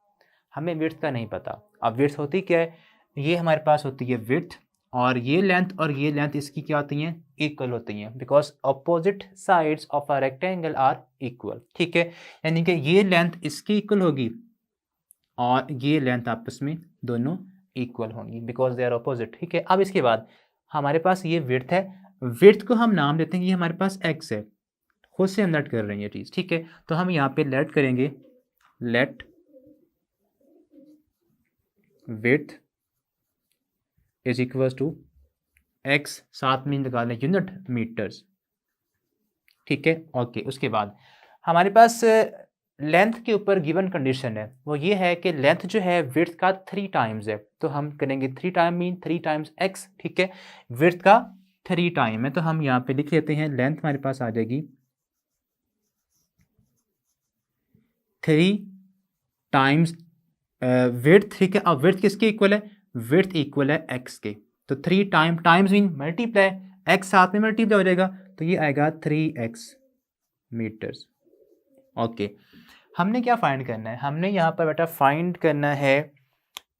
हमें विड्थ का नहीं पता। अब विड्थ होती क्या है, ये हमारे पास होती है विड्थ, और ये लेंथ इसकी क्या होती हैं, इक्वल होती हैं, because opposite sides of a rectangle are equal. ठीक है, यानी कि ये लेंथ इसकी इक्वल होगी और ये लेंथ आपस में दोनों इक्वल होंगी बिकॉज दे आर अपोजिट। ठीक है, अब इसके बाद हमारे पास ये विड्थ है, विड्थ को हम नाम देते हैं, ये हमारे पास एक्स है, खुद से हम लेट कर रहे हैं ये चीज़। ठीक है, तो हम यहाँ पे लेट करेंगे, let width is equal to X, साथ में लगा लें यूनिट मीटर्स। ठीक है, ओके। उसके बाद हमारे पास लेंथ के ऊपर गिवन कंडीशन है, वो ये है कि लेंथ जो है विड्थ का 3 टाइम्स है, तो हम करेंगे 3 टाइम मीन 3 टाइम्स एक्स। ठीक है, विड्थ का 3 टाइम है, तो हम यहाँ पे लिख लेते हैं लेंथ हमारे पास आ जाएगी 3 टाइम्स विड्थ। ठीक है, अब विड्थ किसके इक्वल है, विड्थ इक्वल है एक्स के, तो 3 टाइम्स मीन मल्टीप्लाई, एक्स साथ में मल्टीप्लाई हो जाएगा, तो ये आएगा 3x मीटर्स। ओके, हमने क्या फाइंड करना है, हमने यहाँ पर बेटा फाइंड करना है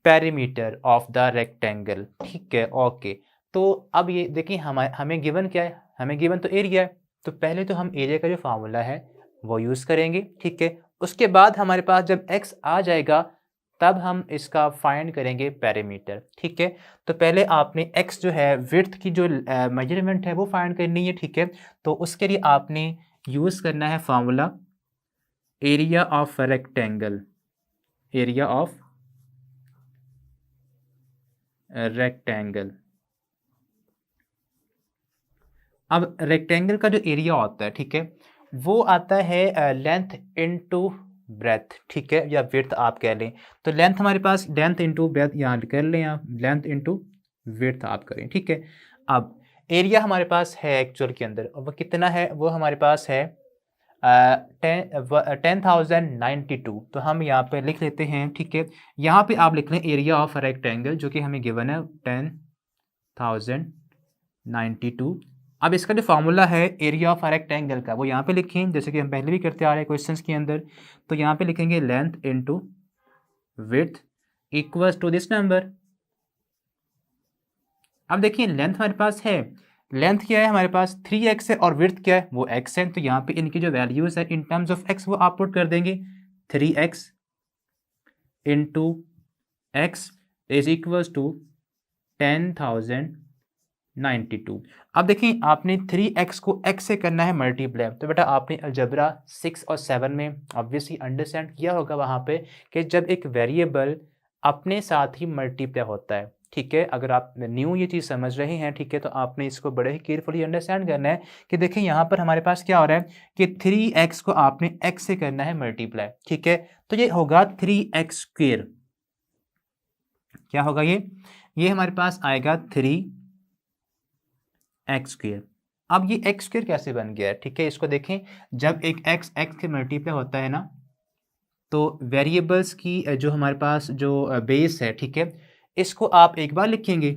पेरीमीटर ऑफ द रेक्टेंगल। ठीक है, ओके। तो अब ये देखिए हमें गिवन क्या है, हमें गिवन तो एरिया है, तो पहले तो हम एरिया का जो फार्मूला है वो यूज़ करेंगे। ठीक है, उसके बाद हमारे पास जब x आ जाएगा तब हम इसका फाइंड करेंगे पेरीमीटर। ठीक है, तो पहले आपने x जो है विड्थ की जो मेजरमेंट है वो फाइंड करनी है। ठीक है, तो उसके लिए आपने यूज़ करना है formula area of rectangle, area of rectangle. अब रेक्टेंगल का जो एरिया होता है, ठीक है, वो आता है लेंथ इनटू ब्रेथ। ठीक है, या विड्थ आप कह लें, तो लेंथ हमारे पास लेंथ इनटू ब्रेथ यहाँ कर लें आप, लेंथ इनटू विड्थ आप करें। ठीक है, अब एरिया हमारे पास है एक्चुअल के अंदर, वो कितना है, वो हमारे पास है 10,092, तो हम यहाँ पे लिख लेते हैं। ठीक है, यहाँ पे आप लिख लें एरिया ऑफ रेक्टेंगल जो कि हमें गिवन है 10,092। अब इसका जो फार्मूला है एरिया ऑफ रेक्टेंगल का वो यहाँ पे लिखें, जैसे कि हम पहले भी करते आ रहे हैं क्वेश्चंस के अंदर, तो यहाँ पे लिखेंगे length into width equals to this number. अब देखिए लेंथ हमारे पास है, लेंथ क्या है हमारे पास 3x है और विड्थ क्या है वो x है, तो यहाँ पे इनकी जो वैल्यूज है इन टर्म्स ऑफ x वो आप पुट कर देंगे, 3x into X is equals to 10,092। अब देखिए आपने 3x को x से करना है मल्टीप्लाई, तो बेटा आपने अलजबरा 6 और 7 में ऑब्वियसली अंडरस्टैंड किया होगा वहाँ पे कि जब एक वेरिएबल अपने साथ ही मल्टीप्लाई होता है। ठीक है, अगर आप न्यू ये चीज़ समझ रहे हैं, ठीक है, तो आपने इसको बड़े ही केयरफुली अंडरस्टैंड करना है कि देखिए यहाँ पर हमारे पास क्या हो रहा है कि 3x को आपने x से करना है मल्टीप्लाई। ठीक है, तो ये होगा 3x स्क्वेयर, क्या होगा ये हमारे पास आएगा 3x स्क्वेयर। अब ये x स्क्वेयर कैसे बन गया है, ठीक है, इसको देखें, जब एक x के मल्टीप्लाई होता है ना, तो वेरिएबल्स की जो हमारे पास जो बेस है, ठीक है, इसको आप एक बार लिखेंगे,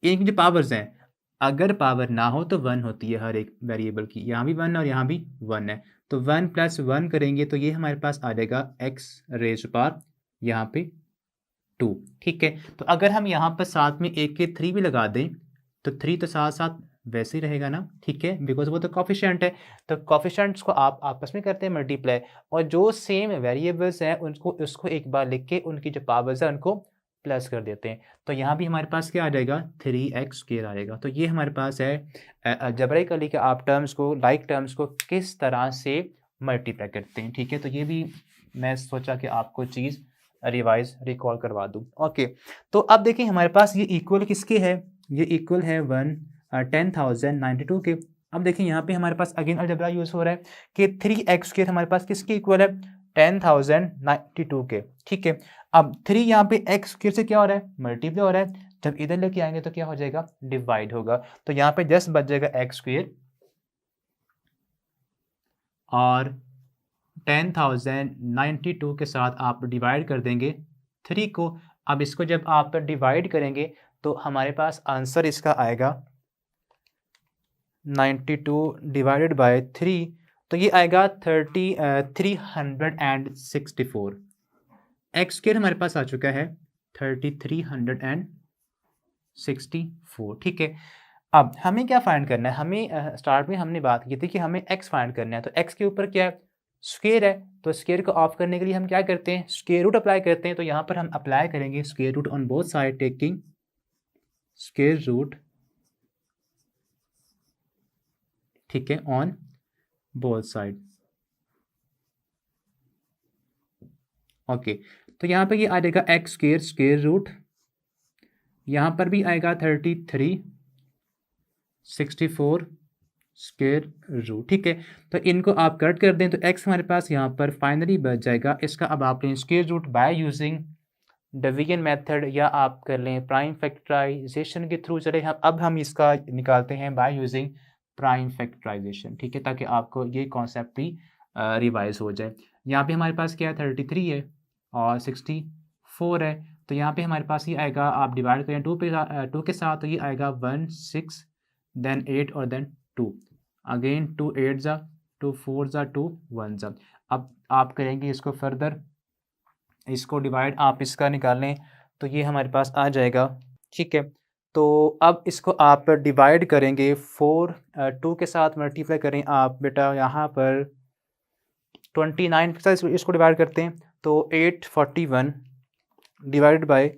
इनकी जो पावर्स हैं अगर पावर ना हो तो 1 होती है हर एक वेरिएबल की, यहाँ भी 1 और यहाँ भी 1 है, तो 1 + 1 करेंगे तो ये हमारे पास आ जाएगा x रेज़ पावर यहाँ पे 2। ठीक है, तो अगर हम यहाँ पर साथ में एक के 3 भी लगा दें तो 3 तो साथ साथ वैसे ही रहेगा ना। ठीक है, बिकॉज वो तो कोफिशिएंट है, तो कोफिशिएंट्स को आप आपस में करते हैं मल्टीप्लाई, और जो सेम वेरिएबल्स हैं उसको एक बार लिख के उनकी जो पावर्स है उनको प्लस कर देते हैं, तो यहाँ भी हमारे पास क्या आ जाएगा 3x स्क्वायर आ जाएगा। तो ये हमारे पास है अलजेब्रिकली कि आप टर्म्स को लाइक टर्म्स को किस तरह से मल्टीप्लाई करते हैं। ठीक है, तो ये भी मैं सोचा कि आपको चीज़ रिवाइज रिकॉल करवा दूँ। ओके, तो अब देखिए हमारे पास ये इक्वल किसके है, ये इक्वल है 10,092 के। अब देखिए यहाँ पे हमारे पास अगेन अलजेब्रा यूज़ हो रहा है कि 3x स्क्वायर हमारे पास किसके इक्वल है 10,092 के। ठीक है, अब 3 यहाँ पे x स्क्वायर से क्या हो रहा है मल्टीप्लाई हो रहा है, जब इधर लेके आएंगे तो क्या हो जाएगा डिवाइड होगा, तो यहाँ पे जस्ट बच जाएगा x स्क्वायर और 10,092 के साथ आप डिवाइड कर देंगे 3 को। अब इसको जब आप डिवाइड करेंगे तो हमारे पास आंसर इसका आएगा 92 डिवाइडेड बाय 3, तो ये आएगा 364। एक्स स्क्वायर हमारे पास आ चुका है 3364, ठीक है। अब हमें क्या फाइंड करना है, हमें स्टार्ट में हमने बात की थी कि हमें एक्स फाइंड करना है, तो एक्स के ऊपर क्या है, स्क्वायर है, तो स्क्वायर को ऑफ करने के लिए हम क्या करते हैं, स्क्वायर रूट अप्लाई करते हैं। तो यहाँ पर हम अप्लाई करेंगे square root on both side, taking square root, ठीक है, ऑन बोथ साइड। ओके, तो यहाँ पे ये आ जाएगा एक्स स्क्वायर स्क्वायर रूट, यहाँ पर भी आएगा 3364 स्क्वायर रूट, ठीक है। तो इनको आप कट कर दें तो एक्स हमारे पास यहाँ पर फाइनली बच जाएगा। इसका अब आपने square root by using division method, या आप कर लें प्राइम फैक्टराइजेशन के थ्रू, चले हम इसका निकालते हैं बाय यूजिंग प्राइम फैक्टराइजेशन, ठीक है, ताकि आपको ये कॉन्सेप्ट भी रिवाइज हो जाए। यहाँ पे हमारे पास क्या है, 33 है और 64 है, तो यहाँ पे हमारे पास ये आएगा, आप डिवाइड करें 2 के साथ, तो ये आएगा 1 6 देन 8 और देन 2, अगेन 2 8 ज़ा 2 4 ज़ा 2 1 ज़ा। अब आप करेंगे इसको फर्दर, इसको डिवाइड आप इसका निकाल लें तो ये हमारे पास आ जाएगा, ठीक है। तो अब इसको आप डिवाइड करेंगे 2 के साथ मल्टीप्लाई करें आप बेटा, यहाँ पर 29 के साथ इसको डिवाइड करते हैं, तो 841 डिवाइडेड बाय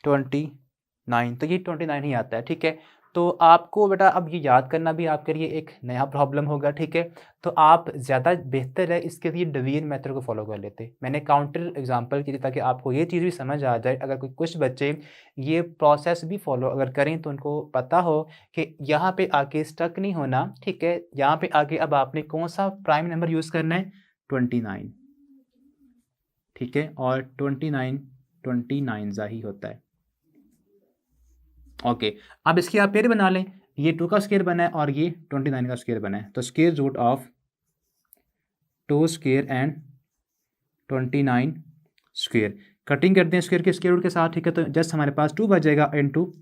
29, तो ये 29 ही आता है, ठीक है। तो आपको बेटा अब ये याद करना भी आपके लिए एक नया प्रॉब्लम होगा, ठीक है। तो आप ज़्यादा बेहतर है इसके लिए डिवीजन मेथड को फॉलो कर लेते। मैंने काउंटर एग्जांपल की थी ताकि आपको ये चीज़ भी समझ आ जाए, अगर कुछ बच्चे ये प्रोसेस भी फॉलो अगर करें तो उनको पता हो कि यहाँ पे आके स्टक नहीं होना, ठीक है। यहाँ पे आके अब आपने कौन सा प्राइम नंबर यूज़ करना है, 29, ठीक है, और 29 ज़ा ही होता है। ओके, अब इसकी आप पेयर बना लें, ये 2 का स्क्वायर बना है और ये 29 का स्क्वायर बना है, तो square root of 2 square and 29 square, cutting करते हैं स्क्वायर के स्क्वायर रूट के साथ, ठीक है। तो जस्ट हमारे पास 2 बचेगा इनटू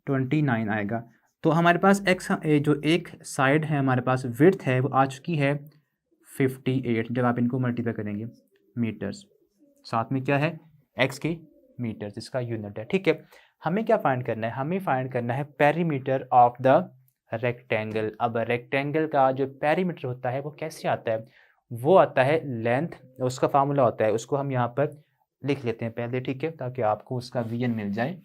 29 आएगा। तो हमारे पास एक्स जो एक साइड है हमारे पास विड्थ है वो आ चुकी है 58, जब आप इनको मल्टीप्लाई करेंगे मीटर्स, साथ में क्या है एक्स के मीटर्स, इसका यूनिट है, ठीक है। हमें क्या फाइंड करना है, हमें फाइंड करना है पेरीमीटर ऑफ द रेक्टेंगल। अब रेक्टेंगल का जो पेरीमीटर होता है वो कैसे आता है, वो आता है लेंथ, उसका फार्मूला होता है, उसको हम यहाँ पर लिख लेते हैं पहले, ठीक है, ताकि आपको उसका विजन मिल जाए।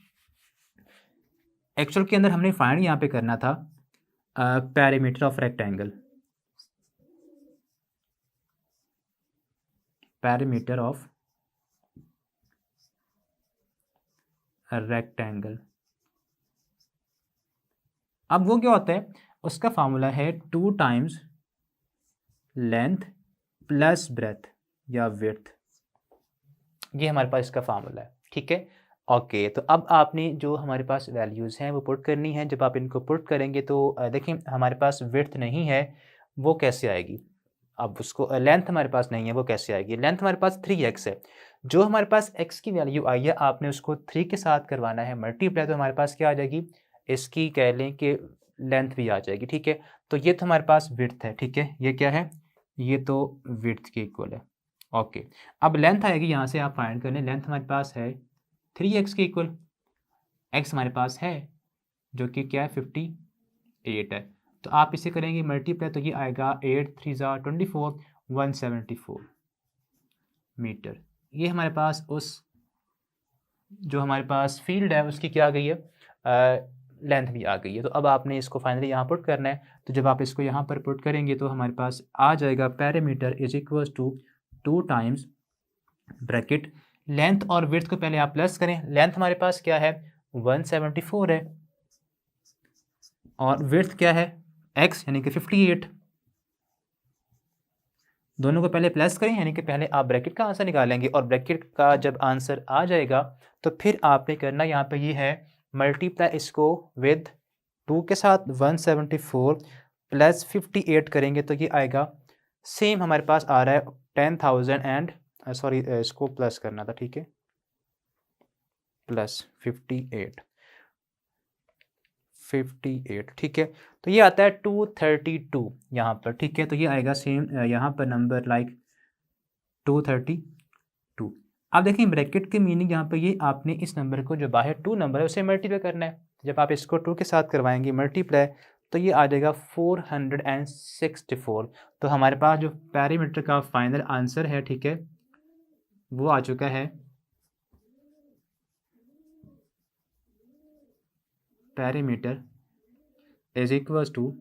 एक्चुअल के अंदर हमने फाइंड यहाँ पे करना था perimeter of rectangle, perimeter of rectangle. अब वो क्या होता है, उसका फार्मूला है 2 टाइम्स लेंथ प्लस ब्रेथ या विड्थ, ये हमारे पास इसका फार्मूला है, ठीक है। ओके, तो अब आपने जो हमारे पास वैल्यूज़ हैं वो पुट करनी है। जब आप इनको पुट करेंगे तो देखिए हमारे पास विड्थ नहीं है, वो कैसे आएगी, अब उसको लेंथ हमारे पास नहीं है, वो कैसे आएगी, लेंथ हमारे पास 3x है, जो हमारे पास x की वैल्यू आई है आपने उसको 3 के साथ करवाना है मल्टीप्लाई, तो हमारे पास क्या आ जाएगी, इसकी कह लें कि लेंथ भी आ जाएगी, ठीक है। तो ये तो हमारे पास विड्थ है, ठीक है, ये क्या है, ये तो विड्थ के इक्वल है। ओके, अब लेंथ आएगी, यहाँ से आप फाइंड कर लें, लेंथ हमारे पास है 3x के इक्वल, x हमारे पास है जो कि क्या है 58 है, तो आप इसे करेंगे मल्टीप्लाई, तो ये आएगा 8 3 ज़ा 24 174 मीटर। ये हमारे पास उस जो हमारे पास फील्ड है उसकी क्या आ गई है, लेंथ भी आ गई है। तो अब आपने इसको फाइनली यहाँ पुट करना है, तो जब आप इसको यहाँ पर पुट करेंगे तो हमारे पास आ जाएगा perimeter is equal to 2 times bracket length और विड्थ को पहले आप प्लस करें, लेंथ हमारे पास क्या है 174 है और विड्थ क्या है x यानी कि 58, दोनों को पहले प्लस करें, यानी कि पहले आप ब्रैकेट का आंसर निकालेंगे और ब्रैकेट का जब आंसर आ जाएगा तो फिर आपने करना यहाँ पे ये है मल्टीप्लाई इसको विद 2 के साथ 174 प्लस 58 करेंगे, तो ये आएगा सेम हमारे पास आ रहा है 10,000 एंड सॉरी इसको प्लस करना था, ठीक है, प्लस 58 58, ठीक है। तो ये आता है 232 यहाँ पर, ठीक है। तो ये आएगा सेम यहाँ पर नंबर लाइक 232। अब देखिए ब्रैकेट की मीनिंग यहाँ पर ये आपने इस नंबर को जो बाहर 2 नंबर है उसे मल्टीप्लाई करना है। जब आप इसको 2 के साथ करवाएंगे मल्टीप्लाई तो ये आ जाएगा 464। तो हमारे पास जो पैरामीटर का फाइनल आंसर है, ठीक है, वो आ चुका है parameter is equals to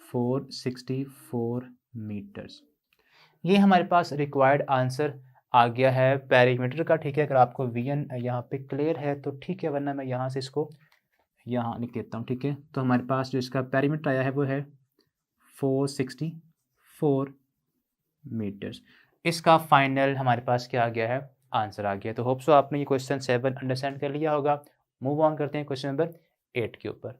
464 meters. ये हमारे पास रिक्वायर्ड आंसर आ गया है पैरामीटर का, ठीक है। अगर आपको वीएन यहाँ पे क्लियर है तो ठीक है, वरना मैं यहाँ से इसको यहाँ लिख देता हूँ, ठीक है। तो हमारे पास जो इसका पैरामीटर आया है वो है 464 मीटर्स। इसका फाइनल हमारे पास क्या आ गया है, आंसर आ गया। तो होप सो आपने ये क्वेश्चन 7 अंडरस्टैंड कर लिया होगा। मूव ऑन करते हैं क्वेश्चन नंबर 8 के ऊपर।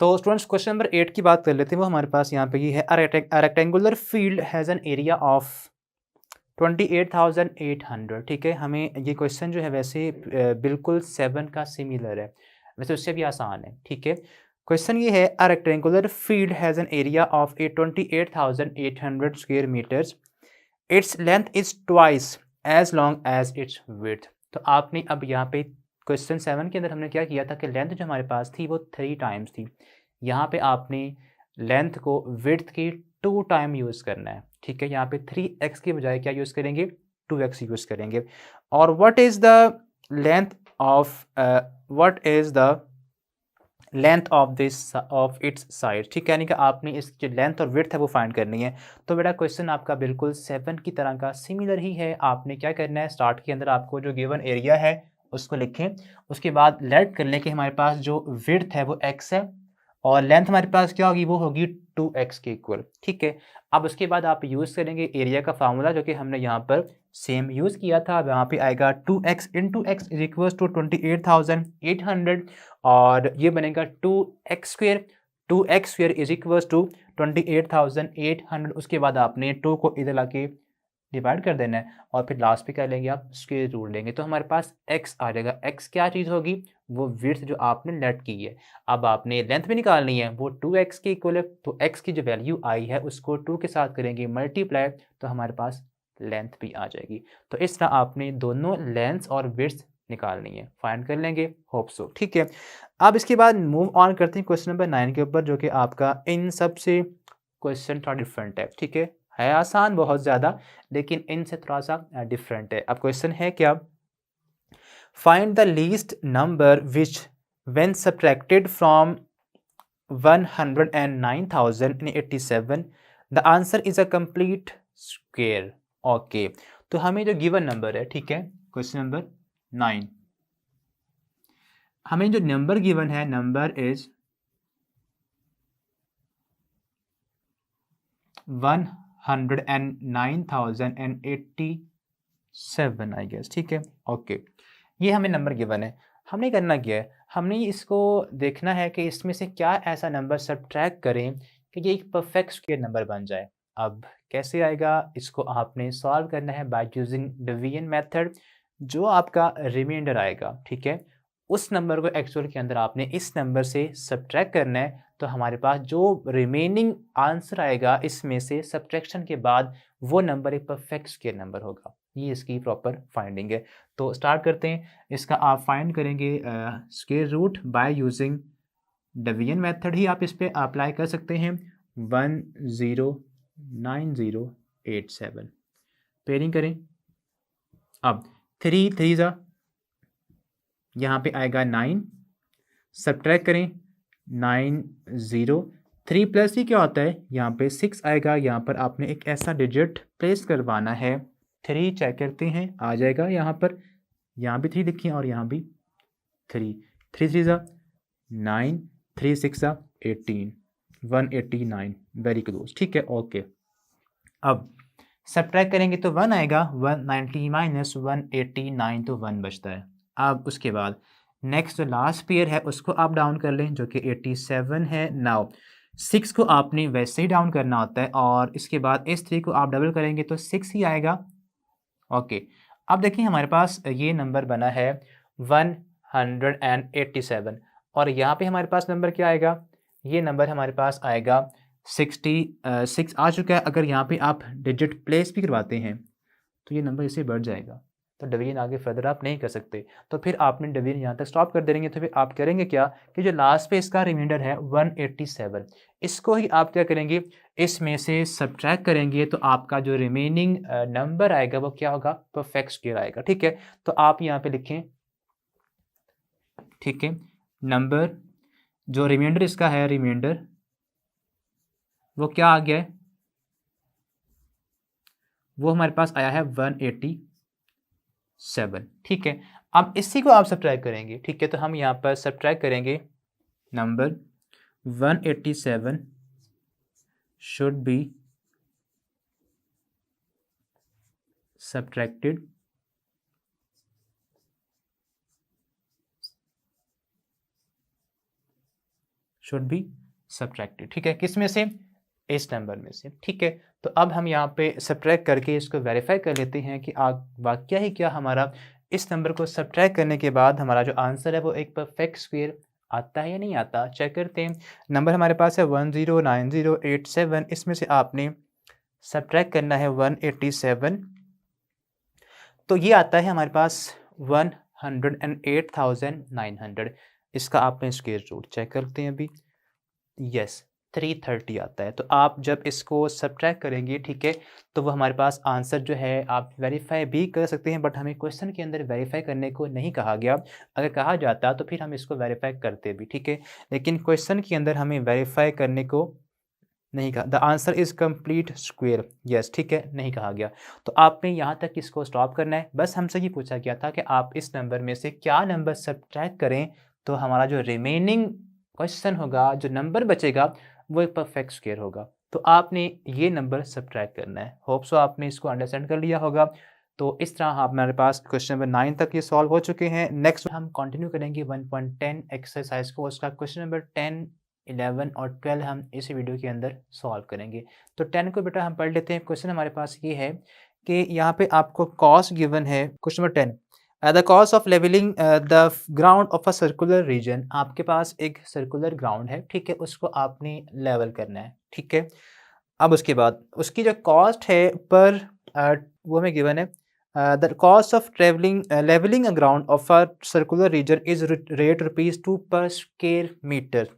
तो स्टूडेंट्स क्वेश्चन नंबर 8 की बात कर लेते हैं। वो हमारे पास यहाँ पे ये है, rectangular field has an area of 28,800, ठीक है। हमें ये क्वेश्चन जो है वैसे बिल्कुल 7 का सिमिलर है, वैसे उससे भी आसान है, ठीक है। क्वेश्चन ये है, a rectangular field has an area of 28,800 square meters, its length is twice as long as its width. तो आपने अब यहाँ पे क्वेश्चन 7 के अंदर हमने क्या किया था कि लेंथ जो हमारे पास थी वो 3 टाइम्स थी। यहाँ पे आपने लेंथ को विड्थ की 2 टाइम यूज़ करना है, ठीक है। यहाँ पे 3x की बजाय क्या यूज़ करेंगे, 2x यूज़ करेंगे। और what is the length of its side, ठीक है। यानी कि आपने इस जो लेंथ और विड्थ है वो फाइंड करनी है। तो बेटा क्वेश्चन आपका बिल्कुल 7 की तरह का सिमिलर ही है। आपने क्या करना है, स्टार्ट के अंदर आपको जो गिवन एरिया है उसको लिखें, उसके बाद लेट कर लें कि हमारे पास जो विड्थ है वो x है और लेंथ हमारे पास क्या होगी, वो होगी 2x के इक्वल, ठीक है। अब उसके बाद आप यूज़ करेंगे एरिया का फार्मूला जो कि हमने यहाँ पर सेम यूज़ किया था। अब यहाँ पे आएगा 2x into X is equals to 28,800 और ये बनेगा 2x square. 2x square is equals to 28,800। उसके बाद आपने 2 को इधर लाके डिवाइड कर देना है और फिर लास्ट पे क्या लेंगे आप, स्क्वायर रूट लेंगे। तो हमारे पास x आ जाएगा। x क्या चीज़ होगी, वो विड्थ जो आपने लेट की है। अब आपने लेंथ भी निकालनी है, वो 2x के इक्वल है। तो x की जो वैल्यू आई है उसको 2 के साथ करेंगे मल्टीप्लाई, तो हमारे पास लेंथ भी आ जाएगी। तो इस तरह आपने दोनों लेंथ और विड्थ निकालनी है, फाइंड कर लेंगे, होप सो, ठीक है। अब इसके बाद मूव ऑन करते हैं क्वेश्चन नंबर 9 के ऊपर, जो कि आपका इन सब से क्वेश्चन थोड़ा डिफरेंट है, है आसान बहुत ज़्यादा, लेकिन इनसे थोड़ा सा डिफरेंट है। अब क्वेश्चन है क्या, find the least number which when subtracted from 109,087 the answer is a complete square. Okay, तो हमें जो गिवन नंबर है, ठीक है, क्वेश्चन नंबर 9, हमें जो नंबर गिवन है, नंबर इज 109,087 आई गेस, ठीक है। ओके, ये हमें नंबर गिवन है। हमने करना क्या है, हमने इसको देखना है कि इसमें से क्या ऐसा नंबर सब्ट्रैक्ट करें कि ये एक परफेक्ट स्क्वायर नंबर बन जाए। अब कैसे आएगा, इसको आपने सॉल्व करना है बाय यूजिंग डिवीजन मेथड। जो आपका रिमाइंडर आएगा, ठीक है, उस नंबर को एक्चुअल के अंदर आपने इस नंबर से सब्ट्रैक्ट करना है। तो हमारे पास जो रिमेनिंग आंसर आएगा इसमें से सब्ट्रैक्शन के बाद, वो नंबर एक परफेक्ट स्क्वायर नंबर होगा। ये इसकी प्रॉपर फाइंडिंग है। तो स्टार्ट करते हैं। इसका आप फाइंड करेंगे square root by using division method ही आप इस पर अप्लाई कर सकते हैं। 109087 पेयरिंग करें। अब 3 3 ज़ा यहाँ पे आएगा 9, सब्ट्रैक्ट करें 9 0, 3 प्लस ही क्या होता है, यहाँ पे 6 आएगा। यहाँ पर आपने एक ऐसा डिजिट प्लेस करवाना है, 3 चेक करते हैं, आ जाएगा यहाँ पर, यहाँ भी 3 लिखिए और यहाँ भी 3, 3 3 ज़ा 9, 3 6 ज़ा 18, 189, वेरी क्लोज, ठीक है। ओके, अब सब्ट्रैक्ट करेंगे तो 1 आएगा, 190 माइनस 189 तो 1 बचता है। अब उसके बाद नेक्स्ट जो लास्ट पेयर है उसको आप डाउन कर लें, जो कि 87 है। नाउ 6 को आपने वैसे ही डाउन करना होता है और इसके बाद इस 3 को आप डबल करेंगे तो 6 ही आएगा। ओके, अब देखिए हमारे पास ये नंबर बना है 187। और यहाँ पे हमारे पास नंबर क्या आएगा, ये नंबर हमारे पास आएगा 66 आ चुका है। अगर यहाँ पे आप डिजिट प्लेस भी करवाते हैं तो ये नंबर इससे बढ़ जाएगा, तो डिवीजन आगे फर्दर आप नहीं कर सकते, तो फिर आपने डिवीजन यहाँ तक स्टॉप कर देंगे। तो फिर आप करेंगे क्या कि जो लास्ट पे इसका रिमाइंडर है 187, इसको ही आप क्या करेंगे, इसमें से सब्ट्रैक्ट करेंगे, तो आपका जो रिमेनिंग नंबर आएगा वो क्या होगा, परफेक्ट स्क्वायर आएगा। ठीक है, तो आप यहाँ पे लिखें, ठीक है, नंबर जो रिमाइंडर इसका है, रिमाइंडर वो क्या आ गया है, वो हमारे पास आया है 187। ठीक है, अब इसी को आप सब्ट्रैक्ट करेंगे। ठीक है, तो हम यहाँ पर सब्ट्रैक्ट करेंगे, नंबर 187 शुड बी सब्ट्रैक्टेड ठीक है, किस में से, इस नंबर में से। ठीक है, तो अब हम यहाँ पे सब्ट्रैक्ट करके इसको वेरीफाई कर लेते हैं कि वाकया ही क्या हमारा इस नंबर को सब्ट्रैक्ट करने के बाद हमारा जो आंसर है वो एक परफेक्ट स्क्वायर आता है या नहीं आता। चेक करते हैं, नंबर हमारे पास है 109087, इसमें से आपने सब्ट्रैक्ट करना है 187, तो ये आता है हमारे पास 108,900। इसका आपने स्क्वायर रूट चेक करते हैं अभी, यस 330 आता है। तो आप जब इसको सब्ट्रैक्ट करेंगे, ठीक है, तो वो हमारे पास आंसर जो है आप वेरीफाई भी कर सकते हैं, बट हमें क्वेश्चन के अंदर वेरीफाई करने को नहीं कहा गया। अगर कहा जाता तो फिर हम इसको वेरीफाई करते भी, ठीक है, लेकिन क्वेश्चन के अंदर हमें वेरीफाई करने को नहीं कहा। The answer is complete square, yes, ठीक है, नहीं कहा गया। तो आपने यहाँ तक इसको स्टॉप करना है। बस हमसे ये पूछा गया था कि आप इस नंबर में से क्या नंबर सब्ट्रैक्ट करें, तो हमारा जो रिमेनिंग क्वेश्चन होगा, जो नंबर बचेगा, वो एक परफेक्ट स्क्वायर होगा। तो आपने ये नंबर सब्ट्रैक्ट करना है। होप सो आपने इसको अंडरस्टैंड कर लिया होगा। तो इस तरह हमारे पास क्वेश्चन नंबर 9 तक ये सॉल्व हो चुके हैं। नेक्स्ट हम कंटिन्यू करेंगे 1.10 एक्सरसाइज को। उसका क्वेश्चन नंबर 10, 11 और 12 हम इस वीडियो के अंदर सॉल्व करेंगे। तो 10 को बेटा हम पढ़ लेते हैं। क्वेश्चन हमारे पास ये है कि यहाँ पे आपको कॉस्ट गिवन है। Question number 10, the cost of levelling the ground of a circular region. आपके पास एक सर्कुलर ग्राउंड है, ठीक है, उसको आपने लेवल करना है, ठीक है। अब उसके बाद उसकी जो कॉस्ट है पर वो हमें गिवन है, the cost of levelling a ground of a circular region is rate ₹2 per square metre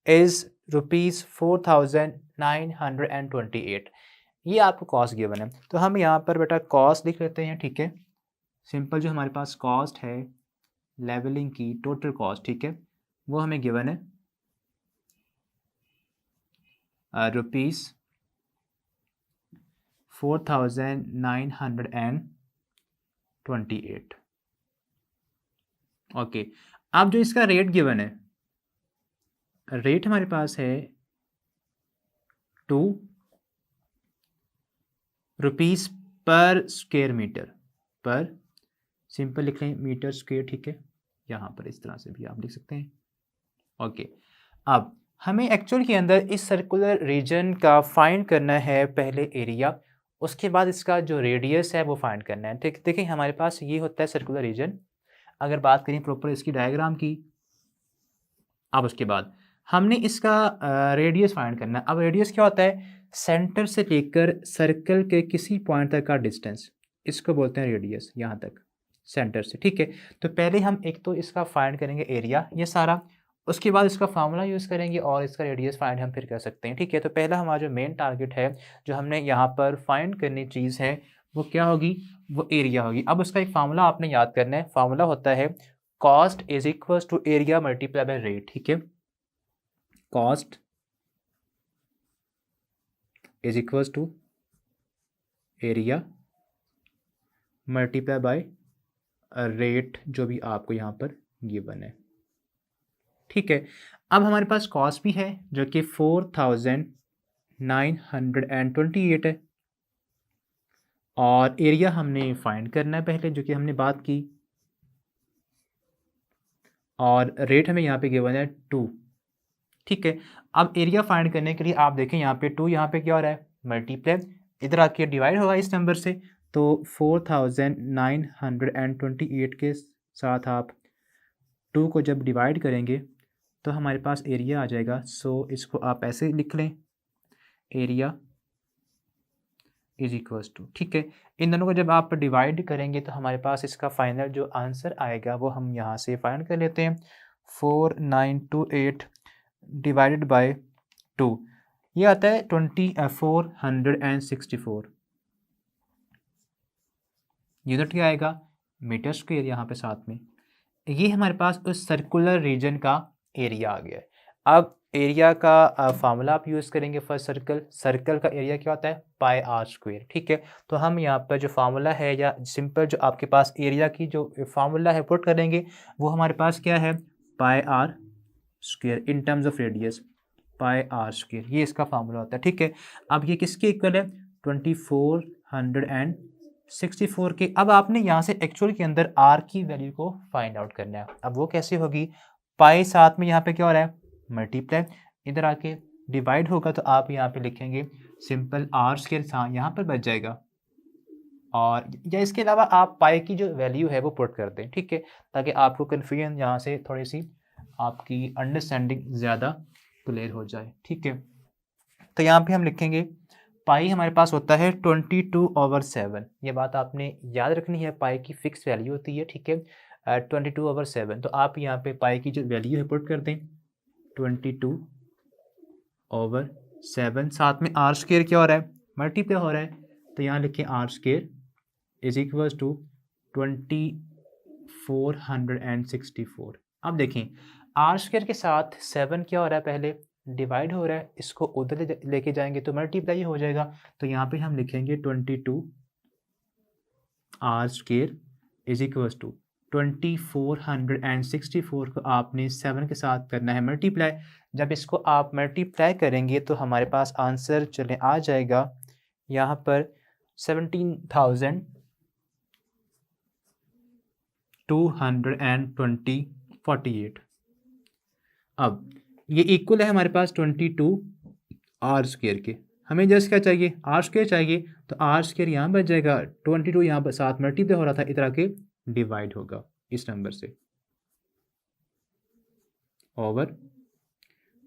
is ₹4,928। ये आपको कॉस्ट गिवन है। तो हम यहाँ पर बेटा कॉस्ट लिख लेते हैं, ठीक है। सिंपल जो हमारे पास कॉस्ट है लेवलिंग की, टोटल कॉस्ट, ठीक है, वो हमें गिवन है ₹4,928। ओके, अब जो इसका रेट गिवन है, रेट हमारे पास है ₹2 पर स्क्वायर मीटर, पर सिंपल लिख लें मीटर स्क्वायर, ठीक है। यहाँ पर इस तरह से भी आप लिख सकते हैं। ओके, अब हमें एक्चुअल के अंदर इस सर्कुलर रीजन का फाइंड करना है, पहले एरिया, उसके बाद इसका जो रेडियस है वो फाइंड करना है। ठीक, देखिए हमारे पास ये होता है सर्कुलर रीजन। अगर बात करें प्रॉपर इसकी डायग्राम की, अब उसके बाद हमने इसका रेडियस फाइंड करना है। अब रेडियस क्या होता है, सेंटर से लेकर सर्कल के किसी पॉइंट तक का डिस्टेंस, इसको बोलते हैं रेडियस, यहाँ तक सेंटर से, ठीक है। तो पहले हम एक तो इसका फाइंड करेंगे एरिया, ये सारा, उसके बाद इसका फार्मूला यूज़ करेंगे और इसका रेडियस फाइंड हम फिर कर सकते हैं, ठीक है। तो पहला हमारा जो मेन टारगेट है, जो हमने यहाँ पर फाइंड करनी चीज़ है, वो क्या होगी, वो एरिया होगी। अब उसका एक फार्मूला आपने याद करना है। फार्मूला होता है cost is equal to area multiply by rate, ठीक है। Cost is equal to area multiply by rate, जो भी आपको यहाँ पर गिवन है, ठीक है। अब हमारे पास कॉस्ट भी है जो कि 4,928 है, और एरिया हमने फाइंड करना है पहले, जो कि हमने बात की, और रेट हमें यहाँ पे गिवन है 2, ठीक है। अब एरिया फाइंड करने के लिए आप देखें यहाँ पे 2, यहाँ पे क्या हो रहा है, मल्टीप्लाई, इधर आके डिवाइड होगा इस नंबर से, तो 4,928 के साथ आप 2 को जब डिवाइड करेंगे तो हमारे पास एरिया आ जाएगा। सो इसको आप ऐसे लिख लें, एरिया इज इक्वल्स टू, ठीक है। इन दोनों को जब आप डिवाइड करेंगे तो हमारे पास इसका फाइनल जो आंसर आएगा वो हम यहाँ से फाइंड कर लेते हैं। 4928 डिवाइडेड बाय 2, ये आता है 2464। यूनिट क्या आएगा? मीटर स्क्वायर यहाँ पे साथ में। ये हमारे पास उस सर्कुलर रीजन का एरिया आ गया है। अब एरिया का फार्मूला आप यूज़ करेंगे फॉर सर्कल। सर्कल का एरिया क्या होता है? पाई आर स्क्वायर, ठीक है। तो हम यहाँ पर जो फार्मूला है या सिंपल जो आपके पास एरिया की जो फार्मूला है पुट करेंगे वो हमारे पास क्या है? Pi r square in terms of radius, pi r square, ये इसका फार्मूला होता है, ठीक है। अब ये किसके इक्वल है? 2464 के। अब आपने यहाँ से एक्चुअल के अंदर आर की वैल्यू को फाइंड आउट करना है। अब वो कैसे होगी? पाई साथ में यहाँ पे क्या हो रहा है? मल्टीप्लाई, इधर आके डिवाइड होगा तो आप यहाँ पे लिखेंगे सिंपल आर स्क्वायर, यहाँ पर बच जाएगा। और या इसके अलावा आप पाई की जो वैल्यू है वो पुट कर दें, ठीक है, ताकि आपको कन्फ्यूजन यहाँ से थोड़ी सी आपकी अंडरस्टैंडिंग ज़्यादा क्लियर हो जाए, ठीक है। तो यहाँ पे हम लिखेंगे पाई हमारे पास होता है 22/7। ये बात आपने याद रखनी है, पाई की फिक्स वैल्यू होती है, ठीक है, 22/7। तो आप यहाँ पे पाई की जो वैल्यू है पुट कर दें 22/7, साथ में आर स्क्वायर क्या हो रहा है? मल्टीप्लाई हो रहा है, तो यहाँ लिखें R square is equals to 2464। अब देखें आर स्क्वायर के साथ 7 क्या हो रहा है? पहले डिवाइड हो रहा है, इसको उधर लेके जाएंगे तो मल्टीप्लाई हो जाएगा। तो यहाँ पे हम लिखेंगे 22 R square is equals to 2464 को आपने 7 के साथ करना है मल्टीप्लाई। जब इसको आप मल्टीप्लाई करेंगे तो हमारे पास आंसर चले आ जाएगा यहाँ पर 17,248। अब ये इक्वल है हमारे पास 22 आर स्क्वायर के। हमें जस्ट क्या चाहिए? आर स्क्वायर चाहिए, तो आर स्क्वायर यहाँ बच जाएगा, 22 यहाँ पर साथ मल्टीप्लाई हो रहा था, इधर आके डिवाइड होगा इस नंबर से ओवर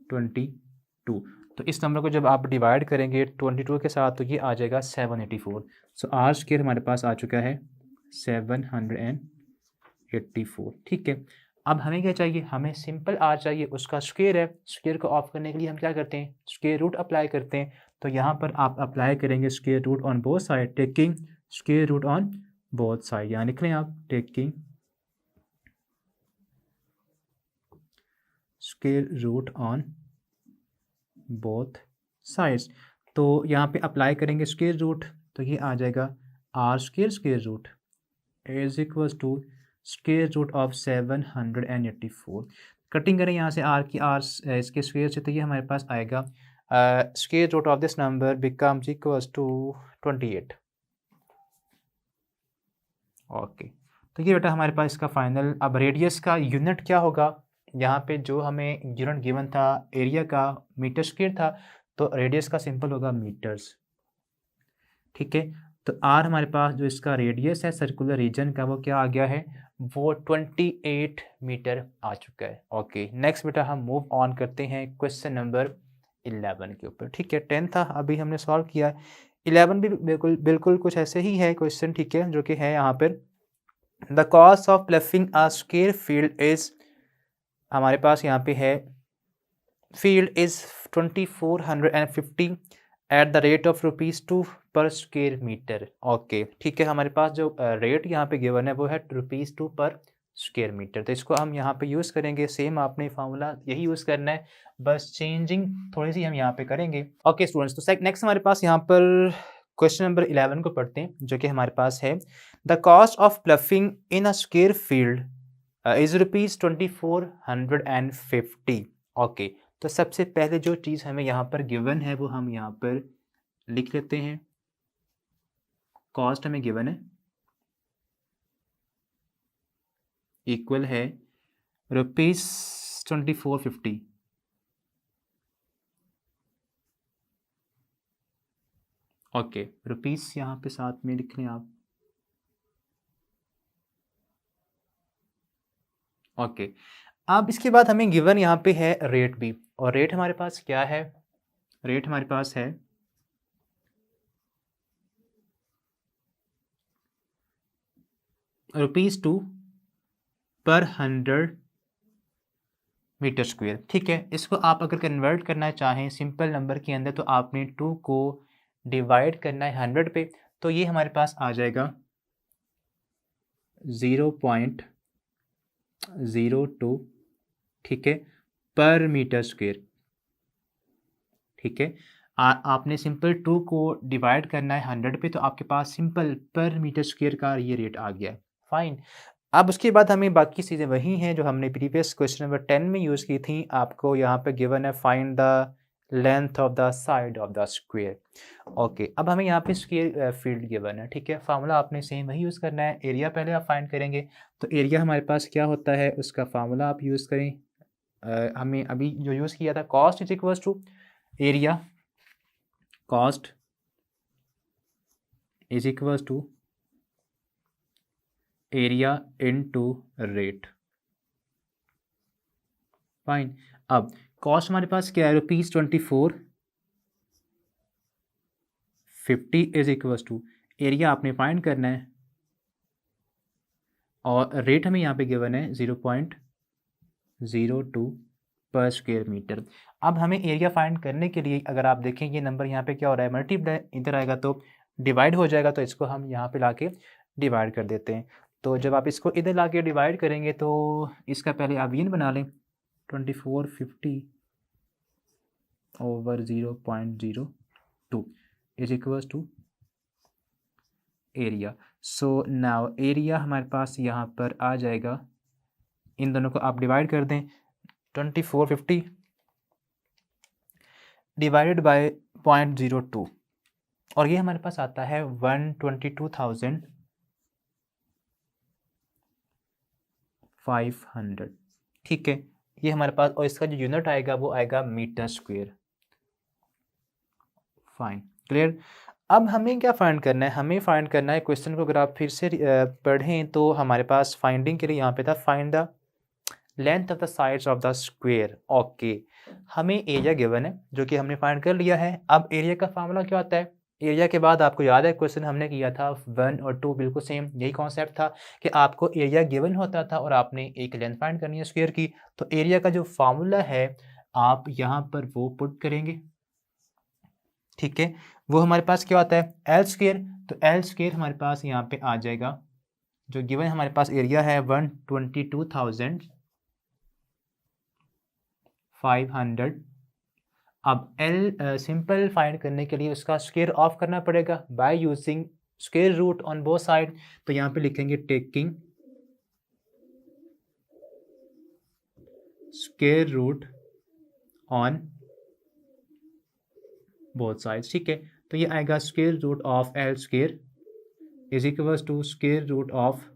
22। तो इस नंबर को जब आप डिवाइड करेंगे 22 के साथ तो ये आ जाएगा 784। सो आर स्क्वायर हमारे पास आ चुका है 784, ठीक है। अब हमें क्या चाहिए? हमें सिंपल आर चाहिए, उसका स्क्वायर है। स्क्वायर को ऑफ करने के लिए हम क्या करते हैं? स्क्वायर रूट अप्लाई करते हैं। तो यहाँ पर आप अप्लाई करेंगे square root on both side, taking square root on both side. यहाँ लिख लें आप taking square root on both sides. तो यहाँ पे अप्लाई करेंगे स्क्वायर रूट, तो ये आ जाएगा R square root is equals to square root of 784। Cutting करें यहाँ से आर की, आर इसके स्क्वायर से, तो ये हमारे पास आएगा square root of this number becomes equals to 28। Okay, तो ये बेटा हमारे पास इसका फाइनल। अब रेडियस का यूनिट क्या होगा? यहाँ पे जो हमें यूनिट गिवन था एरिया का मीटर स्क्वायर था, तो रेडियस का सिंपल होगा मीटर्स, ठीक है। तो आर हमारे पास जो इसका रेडियस है सर्कुलर रीजन का वो क्या आ गया है? वो 28 मीटर आ चुका है। ओके, नेक्स्ट बेटा हम मूव ऑन करते हैं क्वेश्चन नंबर 11 के ऊपर, ठीक है। 10 था अभी हमने सॉल्व किया, 11 भी बिल्कुल कुछ ऐसे ही है क्वेश्चन, ठीक है, जो कि है यहाँ पर the cost of ploughing a square field is, हमारे पास यहाँ पे है field is 2450 eight the rate of ₹2 per square metre. Okay, ठीक है, हमारे पास जो रेट यहाँ पे गिवन है वो है ₹2 पर स्क्वायर मीटर। तो इसको हम यहाँ पे यूज़ करेंगे, सेम आपने फार्मूला यही यूज़ करना है, बस चेंजिंग थोड़ी सी हम यहाँ पे करेंगे। ओके स्टूडेंट्स, तो नेक्स्ट हमारे पास यहाँ पर क्वेश्चन नंबर 11 को पढ़ते हैं, जो कि हमारे पास है the cost of ploughing in a square field is ₹2450। Okay, तो सबसे पहले जो चीज़ हमें यहाँ पर गिवन है वो हम यहाँ पर लिख लेते हैं। कॉस्ट हमें गिवन है इक्वल है ₹2450। ओके, रुपीस यहाँ पे साथ में लिख लें आप। ओके, अब इसके बाद हमें गिवन यहाँ पे है रेट भी, और रेट हमारे पास क्या है, रेट हमारे पास है ₹2 पर 100 मीटर स्क्वायर। ठीक है, इसको आप अगर कन्वर्ट करना चाहें सिंपल नंबर के अंदर तो आपने 2 को डिवाइड करना है 100 पे, तो ये हमारे पास आ जाएगा 0.02, ठीक है, पर मीटर स्क्वायर। ठीक है, आपने सिंपल 2 को डिवाइड करना है 100 पे, तो आपके पास सिंपल पर मीटर स्क्वायर का ये रेट आ गया। फाइन। अब उसके बाद हमें बाकी चीज़ें वही हैं जो हमने प्रीवियस क्वेश्चन नंबर 10 में यूज़ की थी। आपको यहाँ पे गिवन है find the length of the side of the square. Okay, अब हमें यहाँ पे स्क्वायर फील्ड गिवन है। ठीक है, फार्मूला आपने सेम वही यूज़ करना है। एरिया पहले आप फाइंड करेंगे, तो एरिया हमारे पास क्या होता है उसका फार्मूला आप यूज़ करें। हमें अभी जो यूज़ किया था cost is equals to area, cost is equals to area into rate. Fine. अब कॉस्ट हमारे पास क्या है, ₹24.50 इज इक्वल्स टू एरिया आपने फाइंड करना है, और रेट हमें यहाँ पे गिवन है 0.02 पर स्क्वायर मीटर। अब हमें एरिया फाइंड करने के लिए अगर आप देखें ये नंबर यहाँ पे क्या हो रहा है, मल्टीप्लाई इधर आएगा तो डिवाइड हो जाएगा, तो इसको हम यहाँ पे लाके डिवाइड कर देते हैं। तो जब आप इसको इधर लाके डिवाइड करेंगे तो इसका पहले आप वीन बना लें, 2450 over 0.02 is equals to area. So now area हमारे पास यहाँ पर आ जाएगा, इन दोनों को आप डिवाइड कर दें, 2450 डिवाइडेड बाय 0.02, और ये हमारे पास आता है 122,500। ठीक है, ये हमारे पास, और इसका जो यूनिट आएगा वो आएगा मीटर स्क्वायर। Fine, clear. अब हमें क्या फाइंड करना है, हमें फाइंड करना है, क्वेश्चन को अगर आप फिर से पढ़ें तो हमारे पास फाइंडिंग के लिए यहाँ पे था find the length of the sides of the square. Okay, हमें एरिया गिवन है जो कि हमने फाइंड कर लिया है। अब एरिया का फार्मूला क्या होता है, एरिया के बाद आपको याद है क्वेश्चन हमने किया था 1 और 2, बिल्कुल सेम यही कॉन्सेप्ट था कि आपको एरिया गिवन होता था और आपने एक लेंथ फाइंड करनी है स्क्वायर की। तो एरिया का जो फार्मूला है आप यहाँ पर वो पुट करेंगे। ठीक है, वो हमारे पास क्या होता है, एल स्क्वायर। तो एल स्क्वायर हमारे पास यहाँ पे आ जाएगा, जो गिवन हमारे पास एरिया है 122,500। अब एल सिंपल फाइंड करने के लिए उसका स्क्वायर ऑफ करना पड़ेगा by using square root on both side. तो यहाँ पे लिखेंगे taking square root on both sides. ठीक है, तो ये आएगा square root of L square is equals to square root of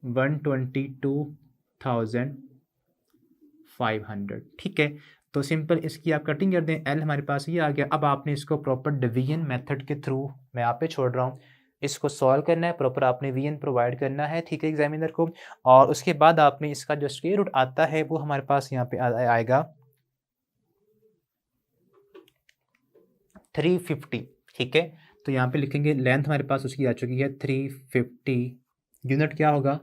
122,500। ठीक है, तो सिंपल इसकी आप कटिंग कर दें, एल हमारे पास ये आ गया। अब आपने इसको प्रॉपर डिवीजन मेथड के थ्रू मैं आप पे छोड़ रहा हूँ, इसको सॉल्व करना है, प्रॉपर आपने वीएन प्रोवाइड करना है, ठीक है, एग्जामिनर को। और उसके बाद आपने इसका जो स्क्वायर रूट आता है वो हमारे पास यहाँ पे आएगा 350। ठीक है, तो यहाँ पे लिखेंगे लेंथ हमारे पास उसकी आ चुकी है 350, यूनिट क्या होगा,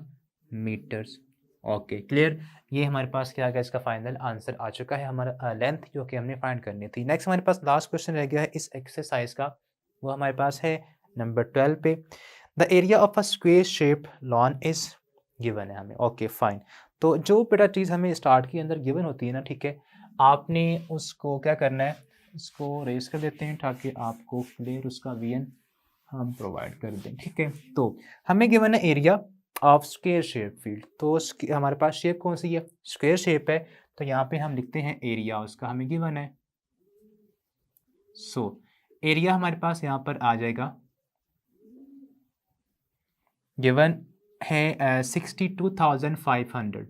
मीटर्स। Okay, clear. ये हमारे पास क्या आ गया, इसका फाइनल आंसर आ चुका है हमारा लेंथ जो कि हमने फाइंड करनी थी। नेक्स्ट हमारे पास लास्ट क्वेश्चन रह गया है इस एक्सरसाइज का, वो हमारे पास है नंबर 12 पे। The area of a square shape lawn is given है हमें। Okay, fine. तो जो बेटा चीज़ हमें स्टार्ट के अंदर गिवन होती है ना, ठीक है, आपने उसको क्या करना है, इसको रेस कर देते हैं ताकि आपको क्लियर उसका वीएन हम प्रोवाइड कर दें। ठीक है, तो हमें गिवन है area of square shape field. तो हमारे पास शेप कौन सी है, स्क्वायर शेप है, तो यहाँ पे हम लिखते हैं एरिया उसका हमें गिवन है। सो एरिया हमारे पास यहाँ पर आ जाएगा, गिवन है 62,500।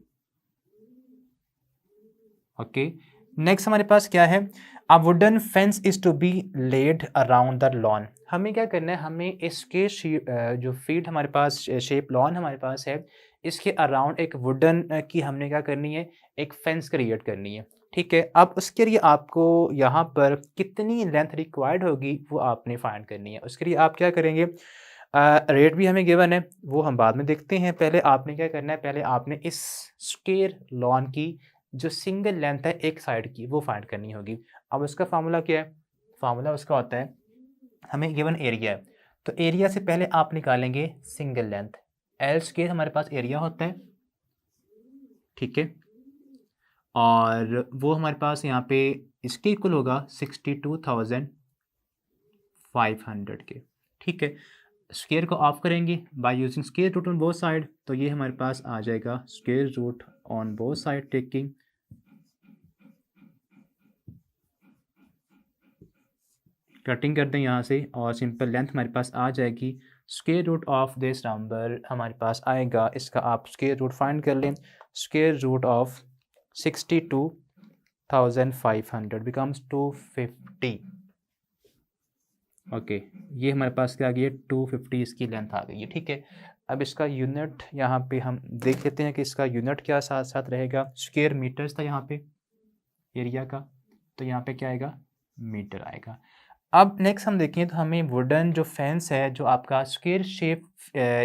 ओके, नेक्स्ट हमारे पास क्या है, a wooden fence is to be laid around the lawn. हमें क्या करना है, हमें इसके जो फील्ड हमारे पास शेप लॉन हमारे पास है, इसके अराउंड एक वुडन की हमने क्या करनी है, एक फेंस क्रिएट करनी है, ठीक है। अब उसके लिए आपको यहाँ पर कितनी लेंथ रिक्वायर्ड होगी वो आपने फाइंड करनी है। उसके लिए आप क्या करेंगे, रेट भी हमें गिवन है, वो हम बाद में देखते हैं। पहले आपने क्या करना है, पहले आपने इस स्क्वायर लॉन की जो सिंगल लेंथ है एक साइड की वो फाइंड करनी होगी। अब उसका फार्मूला क्या है, फार्मूला उसका होता है, हमें गिवन एरिया है तो एरिया से पहले आप निकालेंगे सिंगल लेंथ, एल स्क्वायर हमारे पास एरिया होता है, ठीक है। और वो हमारे पास यहाँ पे इसके इक्वल होगा 62,500 के, ठीक है। स्क्वायर को ऑफ करेंगे by using square root on both side, तो ये हमारे पास आ जाएगा square root on both side taking cutting कर दें यहाँ से, और सिंपल लेंथ हमारे पास आ जाएगी। Square root of this number हमारे पास आएगा, इसका आप स्क्वायर रूट फाइंड कर लें। Square root of 62,500 becomes 250। Okay, ये हमारे पास क्या आ गई है, 250 इसकी लेंथ आ गई है, ठीक है। अब इसका यूनिट यहाँ पे हम देख लेते हैं कि इसका यूनिट क्या साथ साथ रहेगा। स्क्वायर मीटर्स था यहाँ पे एरिया का, तो यहाँ पे क्या आएगा, मीटर आएगा। अब नेक्स्ट हम देखें तो हमें वुडन जो फेंस है, जो आपका स्क्वायर शेप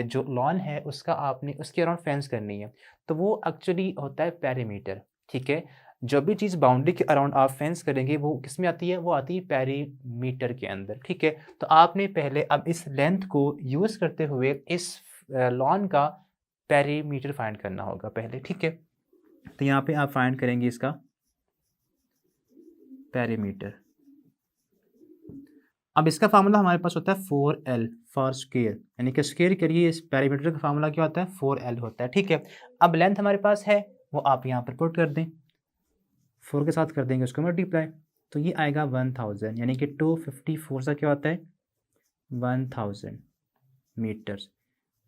जो लॉन है उसका आपने उसके अराउंड फेंस करनी है, तो वो एक्चुअली होता है पेरीमीटर, ठीक है। जो भी चीज़ बाउंड्री के अराउंड आप फेंस करेंगे वो किस में आती है, वो आती है पेरीमीटर के अंदर, ठीक है। तो आपने पहले अब इस लेंथ को यूज़ करते हुए इस लॉन का पेरीमीटर फाइंड करना होगा पहले, ठीक है। तो यहाँ पे आप फाइंड करेंगे इसका पेरीमीटर। अब इसका फार्मूला हमारे पास होता है 4L फॉर स्क्वायर, यानी कि स्क्वायर के लिए इस पेरीमीटर का फार्मूला क्या होता है, 4L होता है, ठीक है। अब लेंथ हमारे पास है वो आप यहाँ पर पुट कर दें, 4 के साथ कर देंगे उसको मल्टीप्लाई, तो ये आएगा 1000, यानी कि 254 से क्या होता है 1000 मीटर्स।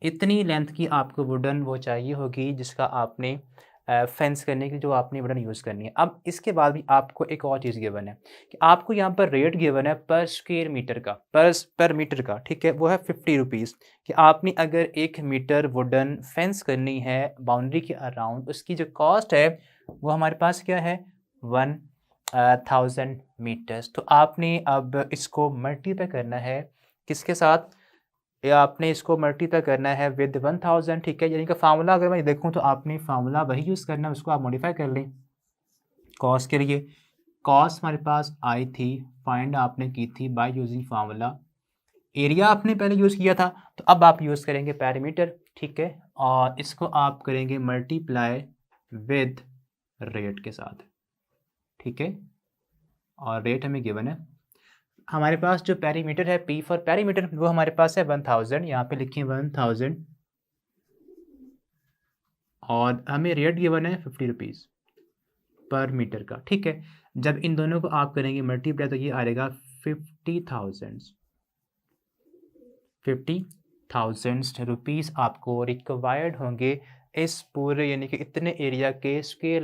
इतनी लेंथ की आपको वुडन वो चाहिए होगी जिसका आपने फेंस करने की जो आपने वुडन यूज़ करनी है। अब इसके बाद भी आपको एक और चीज़ गिवन है कि आपको यहाँ पर रेट गिवन है पर स्क्वायर मीटर का, पर मीटर का, ठीक है। वो है 50 रुपीज़ कि आपने अगर 1 मीटर वुडन फेंस करनी है बाउंड्री के अराउंड, उसकी जो कॉस्ट है वो हमारे पास क्या है 1000 मीटर्स। तो आपने अब इसको मल्टीप्लाई करना है किसके साथ, या आपने इसको मल्टीप्लाई करना है विद 1000, ठीक है। यानी कि फार्मूला अगर मैं देखूं तो आपने फार्मूला वही यूज़ करना है, उसको आप मॉडिफाई कर लें। कॉस के लिए कॉस हमारे पास आई थी, फाइंड आपने की थी बाय यूजिंग फार्मूला, एरिया आपने पहले यूज़ किया था, तो अब आप यूज़ करेंगे पेरीमीटर, ठीक है। और इसको आप करेंगे मल्टीप्लाई विद रेट के साथ, ठीक है। और रेट हमें गिवन है, हमारे पास जो पेरीमीटर है, पी फॉर पेरीमीटर, वो हमारे पास है 1000, यहाँ पे लिखिए 1000, और हमें रेट गिवन है 50 रुपीज़ पर मीटर का, ठीक है। जब इन दोनों को आप करेंगे मल्टीप्लाई तो ये आएगा 50,000 रुपीज़ आपको रिक्वायर्ड होंगे इस पूरे यानी कि इतने एरिया के स्क्वायर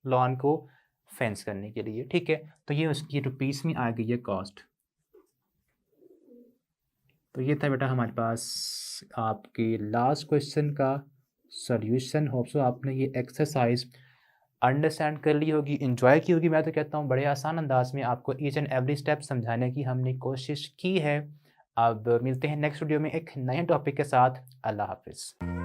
लॉन को फेंस करने के लिए, ठीक है। तो ये उसकी रुपीज़ में आ गई है कॉस्ट। तो ये था बेटा हमारे पास आपके लास्ट क्वेश्चन का सॉल्यूशन। होप सो आपने ये एक्सरसाइज अंडरस्टैंड कर ली होगी, एंजॉय की होगी। मैं तो कहता हूँ बड़े आसान अंदाज में आपको ईच एंड एवरी स्टेप समझाने की हमने कोशिश की है। अब मिलते हैं नेक्स्ट वीडियो में एक नए टॉपिक के साथ। अल्लाह हाफिज़।